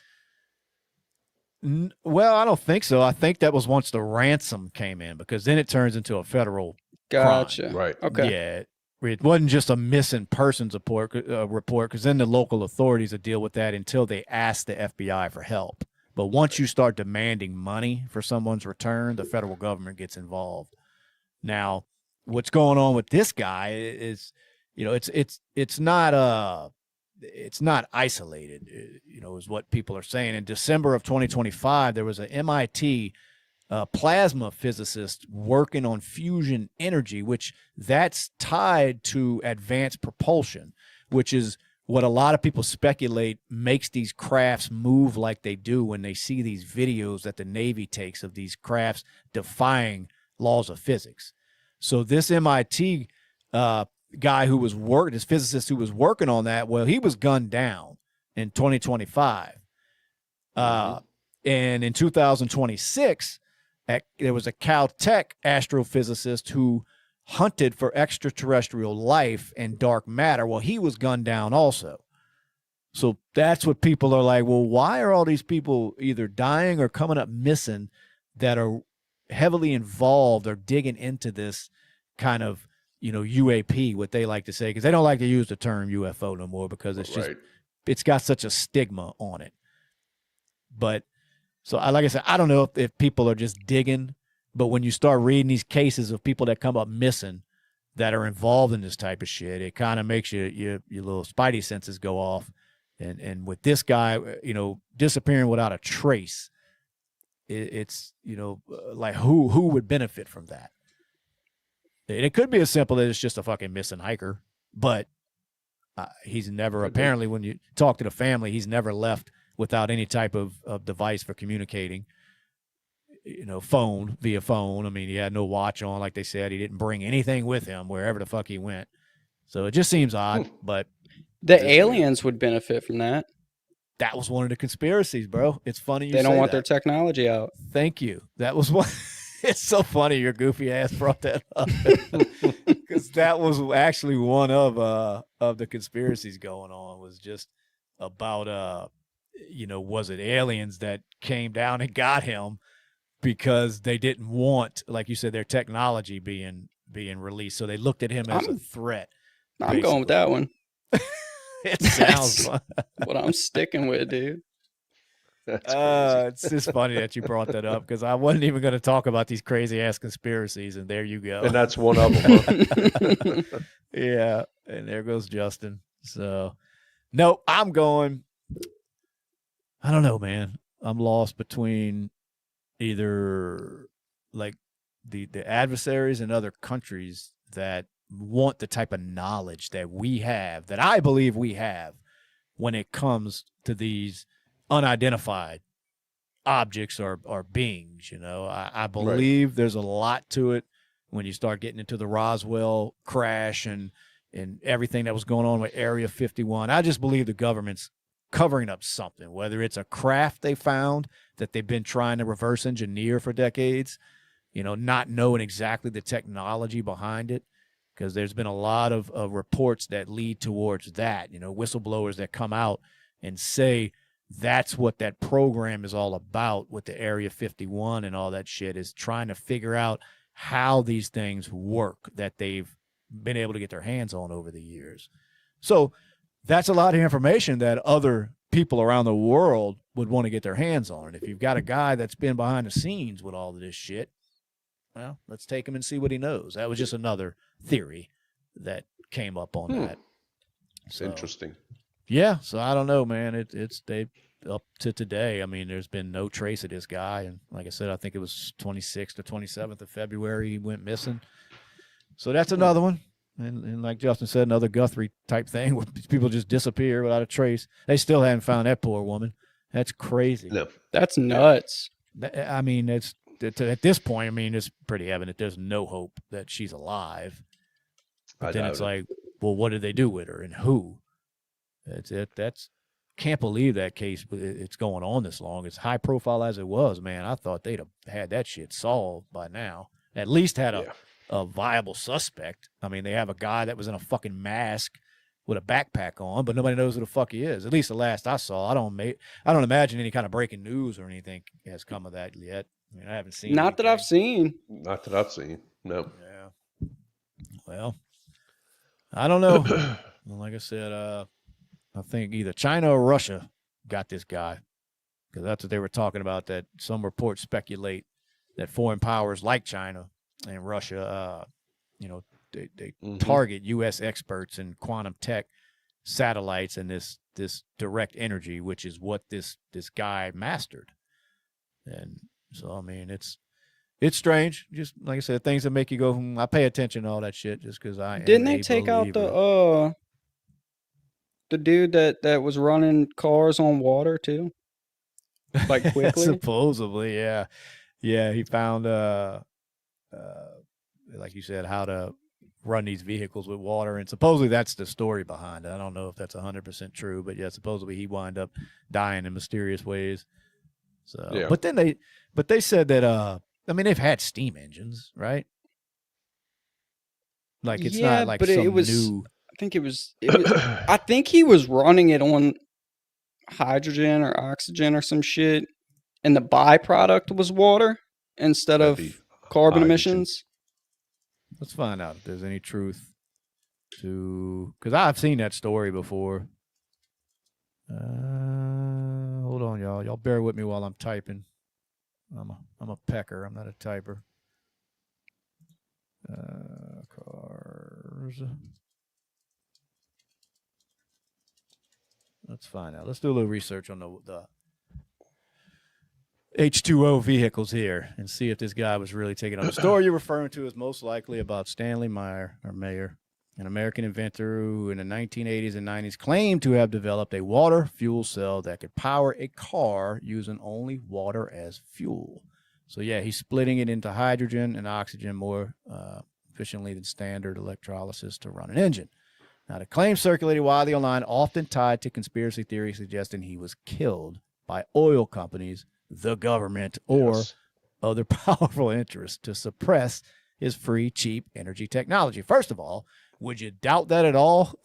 Well, I don't think so. I think that was once the ransom came in, because then it turns into a federal Gotcha. crime. Right. Okay. Yeah, it wasn't just a missing persons report, because then the local authorities would deal with that until they ask the FBI for help. But once you start demanding money for someone's return, the federal government gets involved. Now, what's going on with this guy is, it's not isolated, is what people are saying. In December of 2025, there was an MIT plasma physicist working on fusion energy, which that's tied to advanced propulsion, which is what a lot of people speculate makes these crafts move like they do when they see these videos that the Navy takes of these crafts defying laws of physics. So this MIT guy who was his physicist who was working on that, well, he was gunned down in 2025. And in 2026, there was a Caltech astrophysicist who hunted for extraterrestrial life and dark matter. Well, he was gunned down also. So that's what people are like, well, why are all these people either dying or coming up missing that are heavily involved or digging into this kind of, UAP, what they like to say, because they don't like to use the term UFO no more because it's just, it's got such a stigma on it. But so like I said, I don't know if people are just digging, but when you start reading these cases of people that come up missing that are involved in this type of shit, it kind of makes your little spidey senses go off. And with this guy, disappearing without a trace, it's, like who would benefit from that? It could be as simple as it's just a fucking missing hiker, but he's never, apparently when you talk to the family, he's never left without any type of device for communicating, via phone. I mean, he had no watch on, like they said. He didn't bring anything with him wherever the fuck he went. So it just seems odd, but. The aliens would benefit from that. That was one of the conspiracies, bro. It's funny they don't want their technology out. Thank you. That was one. It's so funny your goofy ass brought that up because that was actually one of the conspiracies going on, was just about was it aliens that came down and got him because they didn't want, like you said, their technology being released, so they looked at him as a threat. I'm going with that one. It sounds what I'm sticking with, dude. It's just funny that you brought that up because I wasn't even going to talk about these crazy ass conspiracies, and there you go. And that's one of them. Yeah, and there goes Justin. So, no, I'm going. I don't know, man. I'm lost between either like the adversaries in other countries that want the type of knowledge that we have, that I believe we have, when it comes to these unidentified objects or beings. I believe there's a lot to it when you start getting into the Roswell crash and everything that was going on with Area 51. I just believe the government's covering up something, whether it's a craft they found that they've been trying to reverse engineer for decades, not knowing exactly the technology behind it. Because there's been a lot of reports that lead towards that, whistleblowers that come out and say that's what that program is all about with the Area 51 and all that shit, is trying to figure out how these things work that they've been able to get their hands on over the years. So that's a lot of information that other people around the world would want to get their hands on. And if you've got a guy that's been behind the scenes with all of this shit, well, let's take him and see what he knows. That was just another theory that came up on that. So, interesting. Yeah, so I don't know, man. It's they up to today. I mean, there's been no trace of this guy, and like I said, I think it was 26th or 27th of February he went missing. So that's another one. And like Justin said, another Guthrie type thing where people just disappear without a trace. They still haven't found that poor woman. That's crazy. No, that's nuts. I mean, at this point, I mean, it's pretty evident there's no hope that she's alive. But then it's like, well, what did they do with her and who? That's can't believe that case. It's going on this long. As high profile as it was, man, I thought they'd have had that shit solved by now. At least had a viable suspect. I mean, they have a guy that was in a fucking mask with a backpack on, but nobody knows who the fuck he is. At least the last I saw. I don't imagine any kind of breaking news or anything has come of that yet. I mean, I haven't seen. Not that I've seen. Not that I've seen. No. Yeah. Well, I don't know. Like I said, I think either China or Russia got this guy, because that's what they were talking about. That some reports speculate that foreign powers like China and Russia, they target U.S. experts in quantum tech, satellites, and this direct energy, which is what this guy mastered. And so, I mean, it's strange. Just like I said, things that make you go, I pay attention to all that shit just because I didn't they take out the dude that was running cars on water too, like quickly? Supposedly, yeah. He found like you said, how to run these vehicles with water. And supposedly that's the story behind it. I don't know if that's 100% true, but yeah, supposedly he wound up dying in mysterious ways. So, Yeah. but they said that, I mean, they've had steam engines, right? Like it's Yeah, not like but some it was. new. I think it was. I think he was running it on hydrogen or oxygen or some shit, and the byproduct was water instead That'd of be carbon hydrogen. emissions. Let's find out if there's any truth to, because I've seen that story before. Hold on, y'all. Y'all bear with me while I'm typing. I'm a pecker. I'm not a typer. Cars. Let's find out. Let's do a little research on the H2O vehicles here and see if this guy was really taking on. The story you're referring to is most likely about Stanley Mayer, an American inventor who in the 1980s and 90s claimed to have developed a water fuel cell that could power a car using only water as fuel. So, yeah, he's splitting it into hydrogen and oxygen more efficiently than standard electrolysis to run an engine. Now, the claim circulated widely online, often tied to conspiracy theories suggesting he was killed by oil companies, the government, or other powerful interests to suppress his free, cheap energy technology. First of all, would you doubt that at all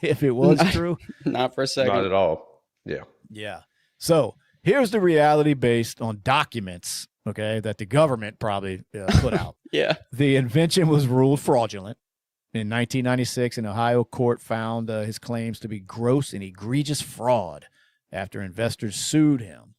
if it was true? Not for a second. Not at all. Yeah. Yeah. So here's the reality based on documents, okay, that the government probably put out. Yeah. The invention was ruled fraudulent. In 1996, an Ohio court found his claims to be gross and egregious fraud after investors sued him.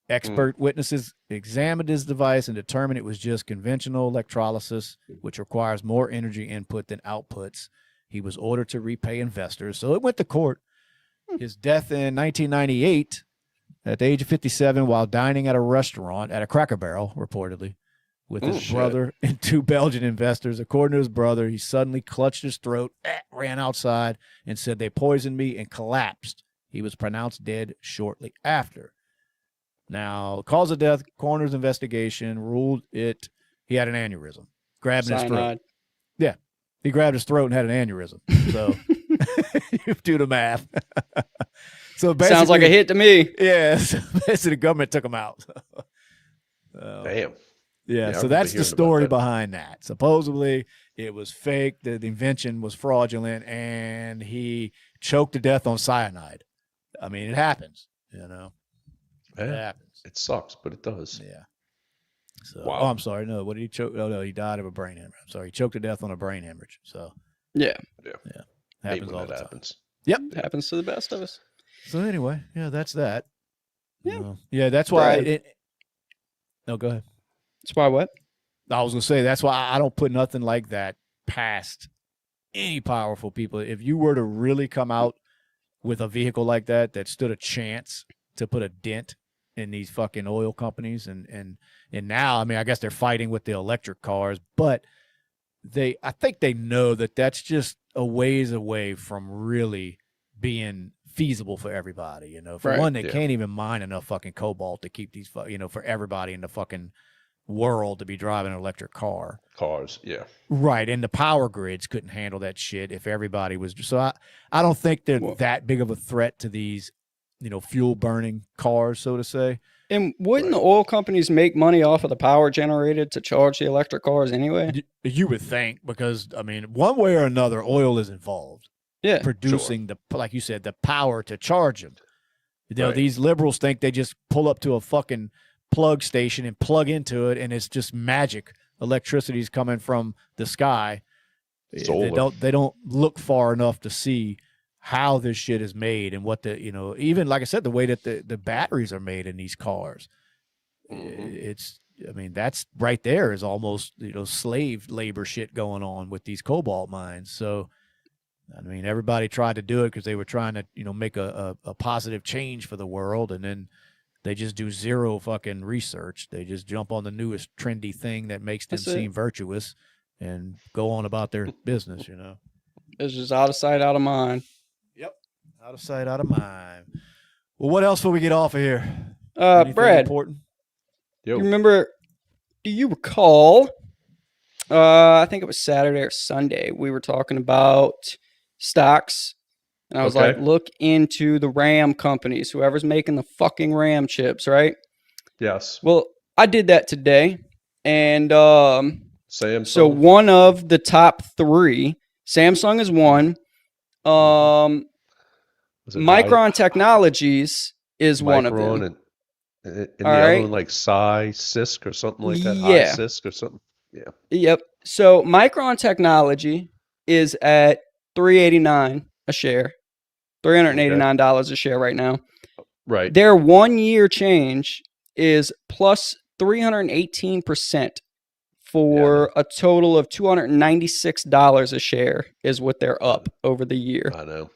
Expert witnesses examined his device and determined it was just conventional electrolysis, which requires more energy input than outputs. He was ordered to repay investors, so it went to court. His death in 1998 at the age of 57 while dining at a restaurant at a Cracker Barrel, reportedly, with his brother and two Belgian investors. According to his brother, he suddenly clutched his throat, ran outside, and said, "They poisoned me," and collapsed. He was pronounced dead shortly after. Now, cause of death, coroner's investigation ruled it. He had an aneurysm, grabbed his throat. Yeah, he grabbed his throat and had an aneurysm. So you do the math. So basically, sounds like a hit to me. Yeah, so basically the government took him out. Damn. Yeah, so that's the story behind that. Supposedly, it was fake. The invention was fraudulent, and he choked to death on cyanide. I mean, it happens, you know. It happens. It sucks, but it does. Yeah. So, wow. Oh, I'm sorry. No, what did he choke? Oh, no, he died of a brain hemorrhage. I'm sorry. He choked to death on a brain hemorrhage. So, yeah. Happens all the time. Happens. Yep. It happens to the best of us. So, anyway, yeah, that's that. Yeah. Yeah, that's why. No, go ahead. That's why what? I was going to say, that's why I don't put nothing like that past any powerful people. If you were to really come out with a vehicle like that stood a chance to put a dent in these fucking oil companies, and now, I mean, I guess they're fighting with the electric cars, but I think they know that that's just a ways away from really being feasible for everybody. You know, for one, they can't even mine enough fucking cobalt to keep these, for everybody in the fucking world to be driving an electric car. Cars, yeah. Right, and the power grids couldn't handle that shit if everybody was. So I don't think they're that big of a threat to these, fuel burning cars, so to say. And wouldn't the oil companies make money off of the power generated to charge the electric cars anyway? You would think, because I mean, one way or another, oil is involved. Yeah, producing like you said, the power to charge them. These liberals think they just pull up to a fucking plug station and plug into it, and it's just magic. Electricity's coming from the sky. They don't look far enough to see how this shit is made and what even like I said, the way that the batteries are made in these cars. It's, I mean, that's right there is almost, slave labor shit going on with these cobalt mines. So, I mean, everybody tried to do it because they were trying to, make a positive change for the world. And then they just do zero fucking research. They just jump on the newest trendy thing that makes them seem virtuous and go on about their business, It's just out of sight, out of mind. Yep. Out of sight, out of mind. Well, what else will we get off of here? Brad, important? do you recall I think it was Saturday or Sunday. We were talking about stocks, and I was like, Okay. look into the RAM companies, whoever's making the fucking RAM chips, right? Yes. Well, I did that today, and so Samsung. one of the top three, Samsung is one. Was it Micron Technologies is one of them. Micron and All the other right. one like Cisc or something like that? High Yeah. Cisc or something? Yeah. Yep. So Micron Technology is at $389 a share, Okay. $389 a share right now. Right. Their 1 year change is plus 318% Yeah, I know. for a total of $296 a share is what they're up over the year. I know.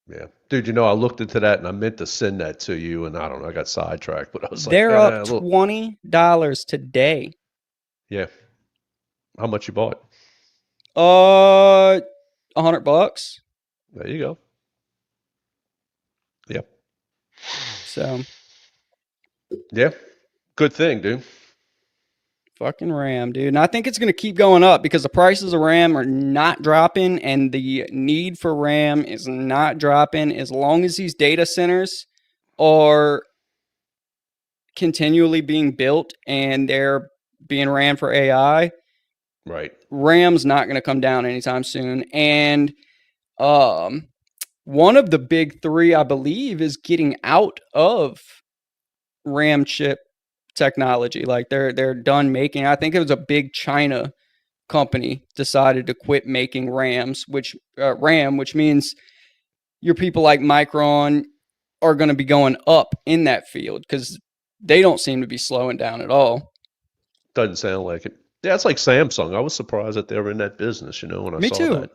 Yeah. Dude, I looked into that and I meant to send that to you and I don't know, I got sidetracked, but I was like, They're up look. $20 today. Yeah. How much you bought? $100. There you go. Yep. So Yeah. Good thing, dude. fucking RAM, dude. And I think it's going to keep going up because the prices of RAM are not dropping and the need for RAM is not dropping as long as these data centers are continually being built and they're being ran for AI. Right. RAM's not going to come down anytime soon. And one of the big three, I believe, is getting out of RAM chip technology. Like they're done making. I think it was a big China company decided to quit making RAM, which means your people like Micron are going to be going up in that field because they don't seem to be slowing down at all. Doesn't sound like it. Yeah, it's like Samsung. I was surprised that they were in that business, when I Me saw too. that,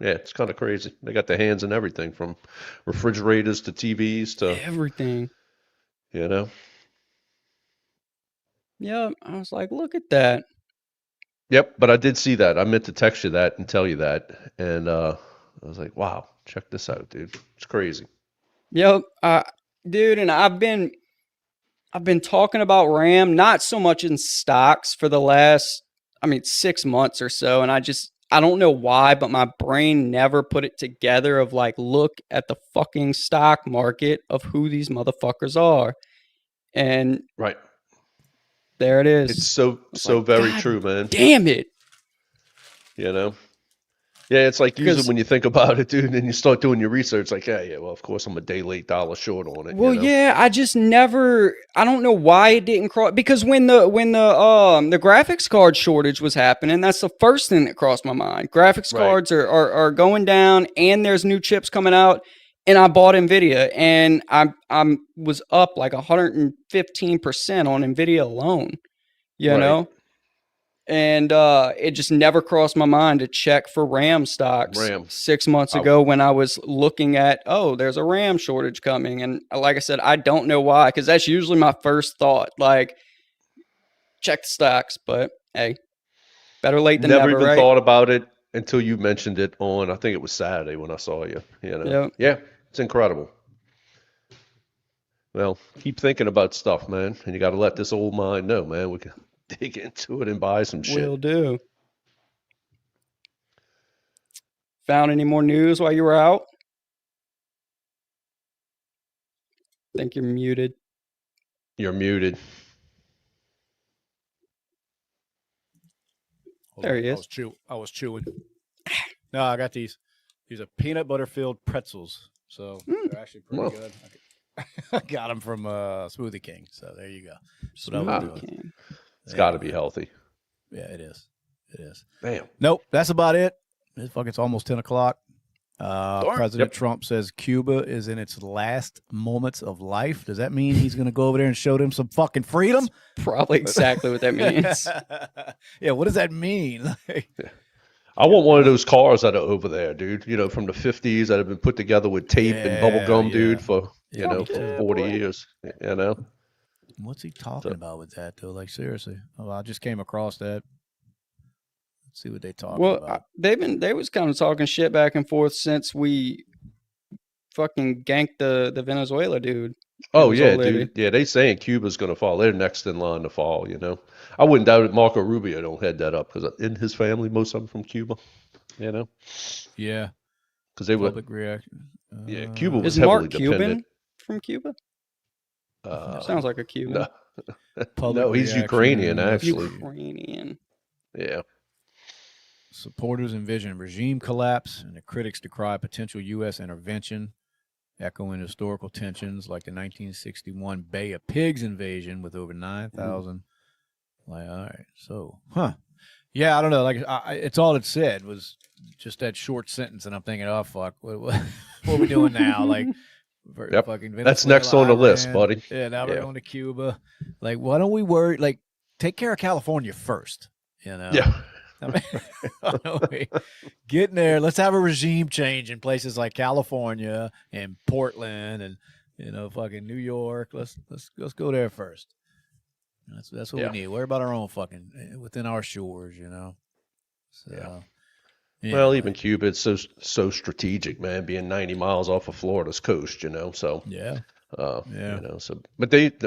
Yeah, it's kind of crazy. They got their hands in everything from refrigerators to TVs to, Everything. you know. Yeah, I was like, look at that. Yep, but I did see that. I meant to text you that and tell you that. And I was like, wow, check this out, dude. It's crazy. Yep, dude, and I've been talking about RAM, not so much in stocks for the last, 6 months or so, and I don't know why, but my brain never put it together of like, look at the fucking stock market of who these motherfuckers are, and Right. there it is. It's so I was so like, very God true, man. damn it, You know. Yeah, it's like usually because when you think about it, dude, and you start doing your research, like, yeah, well, of course I'm a day late, dollar short on it, well, yeah, I just never. I don't know why it didn't cross because when the graphics card shortage was happening, that's the first thing that crossed my mind. Graphics Right. cards are going down, and there's new chips coming out. And I bought Nvidia, and I was up like 115% on Nvidia alone. You Right. know, and it just never crossed my mind to check for RAM stocks RAM. 6 months I, ago when I was looking at, oh, there's a RAM shortage coming. And like I said, I don't know why, because that's usually my first thought, like, check the stocks. But hey, better late than never never, even right? thought about it until you mentioned it on, I think it was Saturday when I saw you, Yep. Yeah, it's incredible. Well, keep thinking about stuff, man. And you got to let this old mind know, man. We can dig into it and buy some Will shit. do. Found any more news while you were out? Think you're muted. You're muted. Hold There on. he I is. was chewing. No, I got these. These are peanut butter filled pretzels. So they're actually pretty Well, good. I got them from Smoothie King. So there you go. That's what I was Smoothie doing. King. it's Yeah, got to be man. healthy. Yeah, it is. It is. Damn. Nope, that's about it. It's almost 10 o'clock. President Yep. Trump says Cuba is in its last moments of life. Does that mean he's going to go over there and show them some fucking freedom? Probably exactly what that means. Yeah, what does that mean? I want one of those cars that are over there, dude. From the 50s that have been put together with tape and bubble gum, dude, for, me for too. 40 years, What's he talking So, about with that, though? Like, seriously. Oh, I just came across that. Let's see what they talking Well, about. they was kind of talking shit back and forth since we fucking ganked the Venezuela dude. Oh this yeah, old lady. dude. Yeah, they saying Cuba's going to fall. They're next in line to fall. I wouldn't doubt it. Marco Rubio don't head that up because in his family, most of them from Cuba. You know, Yeah. because they were. Public reaction. Yeah, Cuba Is was heavily Mark dependent. Cuban from Cuba? Uh, Sounds like a Cuban. no, Public no, he's Ukrainian reaction. Let's actually. see. Ukrainian. Yeah, Supporters envision regime collapse, and the critics decry potential U.S. intervention, echoing historical tensions like the 1961 Bay of Pigs invasion with over 9,000. Like, all right, so, yeah, I don't know. Like, it's all it said was just that short sentence, and I'm thinking, oh fuck, what are we doing now? Like, yep. fucking Venezuela, That's next on the list, Iran. buddy. Yeah, now we're Yeah, going to Cuba. Like, why don't we worry? Like, take care of California first. You know. yeah. I mean, why don't we get in there? Let's have a regime change in places like California and Portland and fucking New York. Let's go there first. That's what Yeah. we need. Worry about our own fucking within our shores. So Well, anyway. even Cuba, it's so strategic, man, being 90 miles off of Florida's coast. So Yeah. but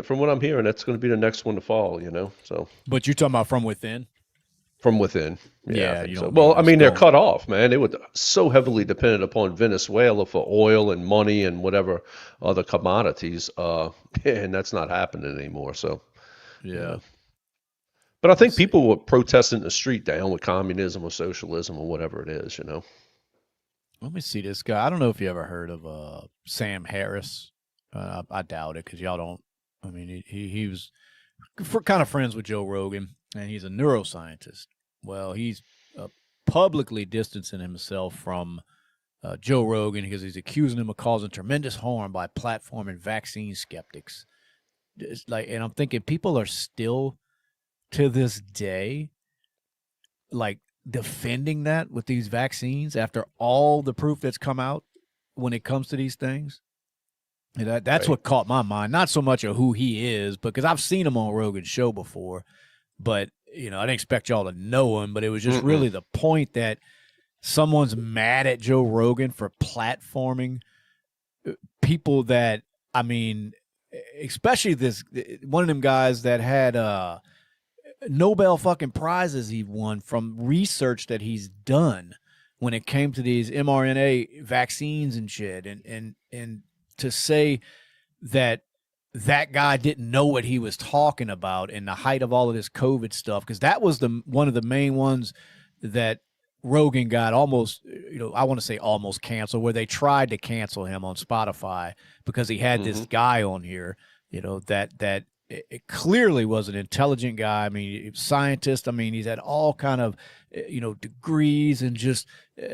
from what I'm hearing, that's going to be the next one to fall. So But you're talking about from within. from within, Yeah, I think you so. don't Well, mean I mean, they're going- cut off, man. They were so heavily dependent upon Venezuela for oil and money and whatever other commodities, and that's not happening anymore. So, Yeah. but I think people were protesting the street down with communism or socialism or whatever it is. Let me see this guy. I don't know if you ever heard of Sam Harris. I doubt it because y'all don't. I mean, he was kind of friends with Joe Rogan, and he's a neuroscientist. Well, he's publicly distancing himself from Joe Rogan because he's accusing him of causing tremendous harm by platforming vaccine skeptics. And I'm thinking people are still to this day like defending that with these vaccines after all the proof that's come out when it comes to these things. And that's Right. what caught my mind. Not so much of who he is, because I've seen him on Rogan's show before, but I didn't expect y'all to know him, but it was just really the point that someone's mad at Joe Rogan for platforming people that, I mean, especially one of them guys that had Nobel fucking prizes he won from research that he's done when it came to these mRNA vaccines and shit. And to say that guy didn't know what he was talking about in the height of all of this COVID stuff, because that was one of the main ones that Rogan got almost, I want to say almost canceled, where they tried to cancel him on Spotify because he had this guy on here, that it clearly was an intelligent guy. I mean, scientist. I mean, he's had all kind of, degrees, and just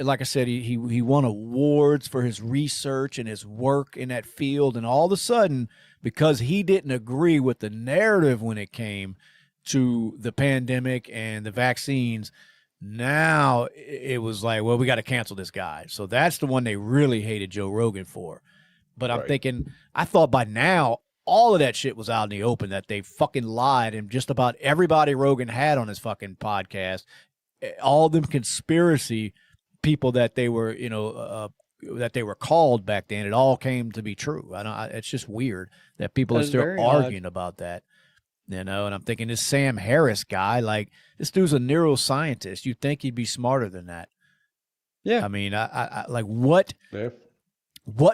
like I said, he won awards for his research and his work in that field. And all of a sudden, because he didn't agree with the narrative when it came to the pandemic and the vaccines, now it was like, well, we got to cancel this guy. So that's the one they really hated Joe Rogan for. But I'm thinking, I thought by now all of that shit was out in the open, that they fucking lied, and just about everybody Rogan had on his fucking podcast, all them conspiracy people that they were, that they were called back then, it all came to be true. It's just weird that people are still arguing about that, and I'm thinking this Sam Harris guy, like, this dude's a neuroscientist. You'd think he'd be smarter than that. Yeah. I mean, I like what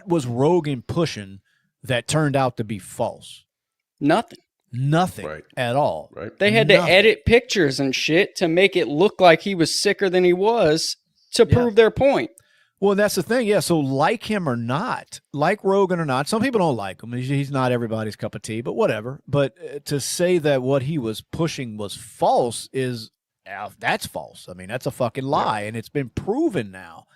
was Rogan pushing that turned out to be false? Nothing At all. Right. They had to edit pictures and shit to make it look like he was sicker than he was to prove their point. Well, that's the thing. Yeah. So like him or not, like Rogan or not, some people don't like him. He's not everybody's cup of tea, but whatever. But to say that what he was pushing was false that's false. I mean, that's a fucking lie. And it's been proven now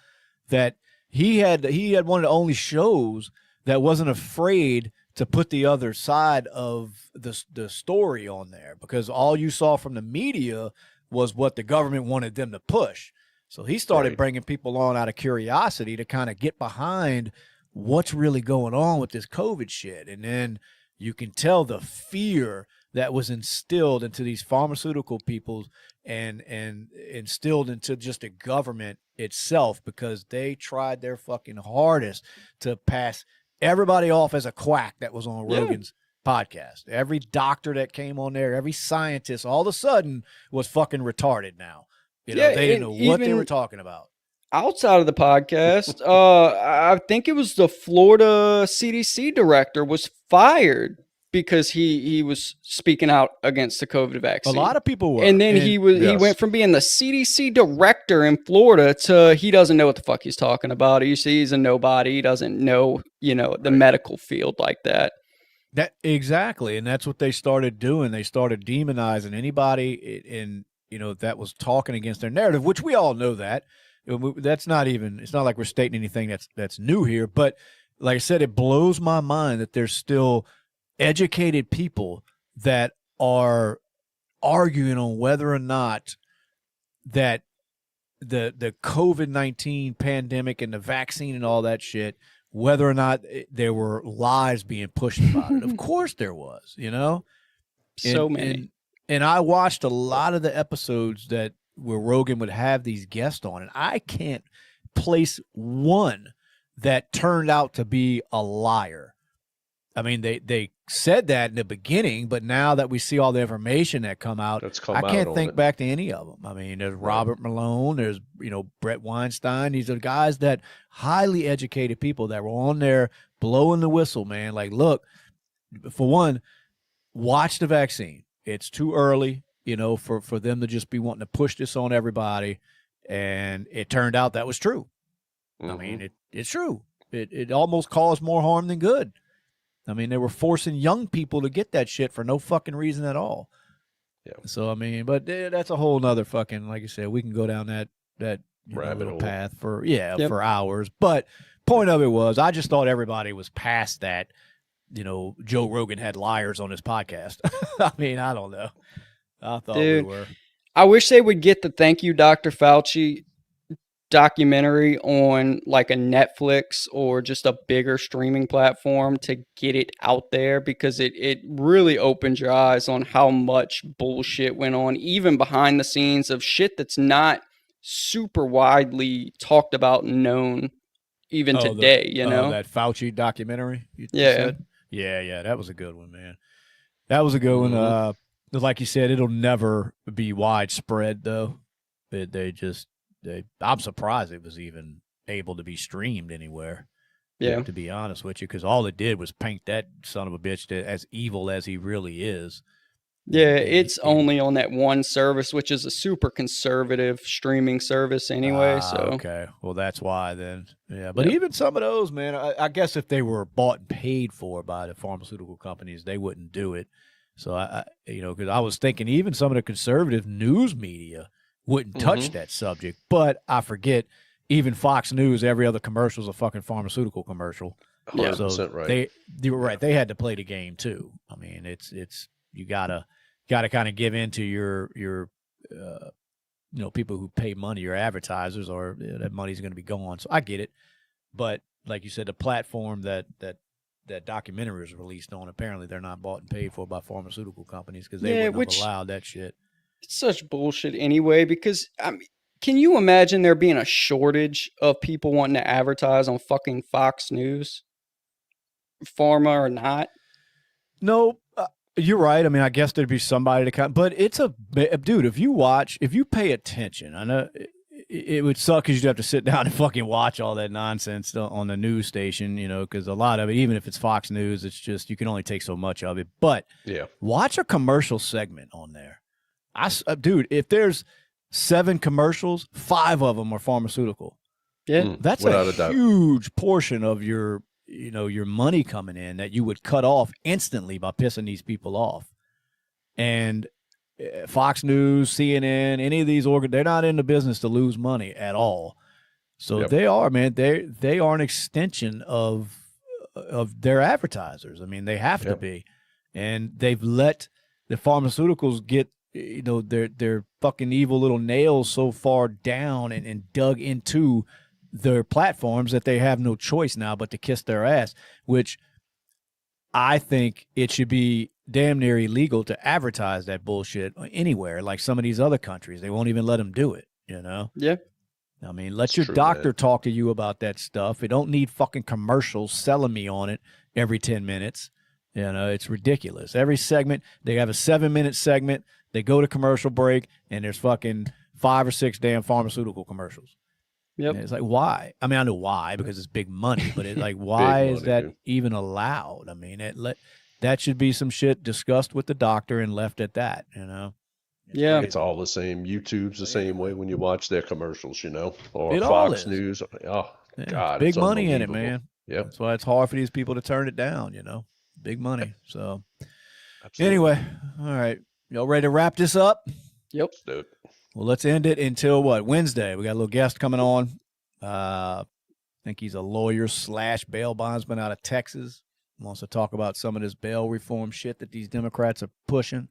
that he had one of the only shows that wasn't afraid to put the other side of the story on there, because all you saw from the media was what the government wanted them to push. So he started bringing people on out of curiosity to kind of get behind what's really going on with this COVID shit. And then you can tell the fear that was instilled into these pharmaceutical people and instilled into just the government itself, because they tried their fucking hardest to pass everybody off as a quack that was on Yeah. Rogan's podcast. Every doctor that came on there, every scientist, all of a sudden was fucking retarded now. You know, Yeah, they didn't know and what they even- were talking about. Outside of the podcast, I think it was the Florida CDC director was fired because he was speaking out against the COVID A vaccine. lot of people were. And then he Yes. went from being the CDC director in Florida to he doesn't know what the fuck he's talking about. He's a nobody. He doesn't know, the medical field like that. That exactly, and that's what they started doing. They started demonizing anybody that was talking against their narrative, which we all know that. That's not even. It's not like we're stating anything that's new here. But like I said, it blows my mind that there's still educated people that are arguing on whether or not that the COVID-19 pandemic and the vaccine and all that shit, whether or not there were lies being pushed about it. Of course there was, So many. And I watched a lot of the episodes where Rogan would have these guests on, and I can't place one that turned out to be a liar. I mean, they said that in the beginning, but now that we see all the information that come out, I can't think back to any of them. I mean, there's Robert Malone, there's, Brett Weinstein. These are guys that highly educated people that were on there blowing the whistle, man. Like, look, for one, watch the vaccine. It's too early, for them to just be wanting to push this on everybody. And it turned out that was true. Mm-hmm. I mean, it's true. It almost caused more harm than good. I mean, they were forcing young people to get that shit for no fucking reason at all. Yeah. So, I mean, but that's a whole nother fucking, like you said, we can go down that rabbit hole path for hours. But point of it was, I just thought everybody was past that. Joe Rogan had liars on his podcast. I mean, I don't know. I thought we were. I wish they would get the Thank You, Dr. Fauci documentary on like a Netflix or just a bigger streaming platform to get it out there, because it really opens your eyes on how much bullshit went on, even behind the scenes of shit that's not super widely talked about and known even today, that Fauci documentary. You said? Yeah, that was a good one, man. That was a good one. Like you said, it'll never be widespread though. I'm surprised it was even able to be streamed anywhere. Yeah, to be honest with you, because all it did was paint that son of a bitch as evil as he really is. Yeah, it's only on that one service, which is a super conservative streaming service anyway. So okay, well that's why then. Yeah, but even some of those, man, I guess if they were bought and paid for by the pharmaceutical companies, they wouldn't do it. So because I was thinking even some of the conservative news media wouldn't touch that subject. But I forget, even Fox News, every other commercial is a fucking pharmaceutical commercial. 100% right. You were right. They had to play the game too. I mean, it's you gotta kind of give in to your people who pay money, your advertisers, or that money's going to be gone. So I get it. But like you said, the platform that documentary was released on, apparently they're not bought and paid for by pharmaceutical companies because they wouldn't have allowed that shit. It's such bullshit anyway, because can you imagine there being a shortage of people wanting to advertise on fucking Fox News? Pharma or not? No, you're right. I mean, I guess there'd be somebody to come, but it's dude, if you pay attention, I know it would suck because you'd have to sit down and fucking watch all that nonsense on the news station, because a lot of it, even if it's Fox News, it's just, you can only take so much of it. But watch a commercial segment on there. Dude, if there's 7 commercials, 5 of them are pharmaceutical. Yeah, that's a huge portion of your money coming in that you would cut off instantly by pissing these people off. And Fox News, CNN, any of these they're not in the business to lose money at all. So they are, man. They are an extension of their advertisers. I mean, they have to be, and they've let the pharmaceuticals get their fucking evil little nails so far down and dug into their platforms that they have no choice now but to kiss their ass, which I think it should be damn near illegal to advertise that bullshit anywhere. Like some of these other countries, they won't even let them do it, Yeah. I mean, let It's your true, doctor man. talk to you about that stuff. It don't need fucking commercials selling me on it every 10 minutes. You know, it's ridiculous. Every segment, they have a 7-minute segment. They go to commercial break, and there's fucking 5 or 6 damn pharmaceutical commercials. Yep. And it's like, why? I mean, I know why, because it's big money, but it's like, why is money, that dude. even allowed? I mean, that should be some shit discussed with the doctor and left at that, you know? Yeah. It's all the same. YouTube's the same way when you watch their commercials, you know, or It all Fox is. News. Oh, Yeah, God, big it's money in it, unbelievable. man. Yep, That's why it's hard for these people to turn it down, you know? Big money. So, absolutely. anyway, all right. Y'all ready to wrap this up? Yep. Let's do it. Well, let's end it until what? Wednesday. We got a little guest coming on. I think he's a lawyer / bail bondsman out of Texas. Wants to talk about some of this bail reform shit that these Democrats are pushing.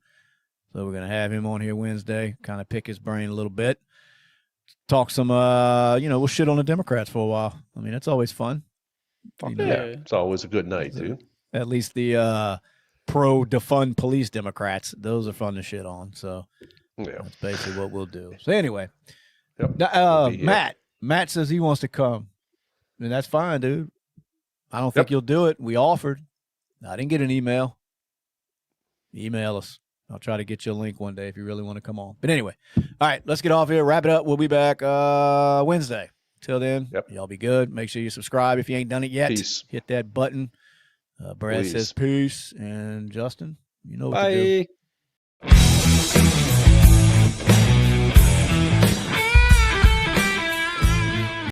So we're going to have him on here Wednesday, kind of pick his brain a little bit. Talk some, we'll shit on the Democrats for a while. I mean, that's always fun. Fuck know, yeah. It's always a good night, dude. At least the pro-defund police Democrats, those are fun to shit on. So Yeah. that's basically what we'll do. So anyway, Yep. We'll be here. Matt says he wants to come. And that's fine, dude. I don't think Yep. you'll do it. We offered. I didn't get an email. Email us. I'll try to get you a link one day if you really want to come on. But anyway, all right, let's get off here. Wrap it up. We'll be back Wednesday. Till then, Yep. y'all be good. Make sure you subscribe if you ain't done it yet. Peace. Hit that button. Brad Please. says peace. And Justin, you know what to do. Bye.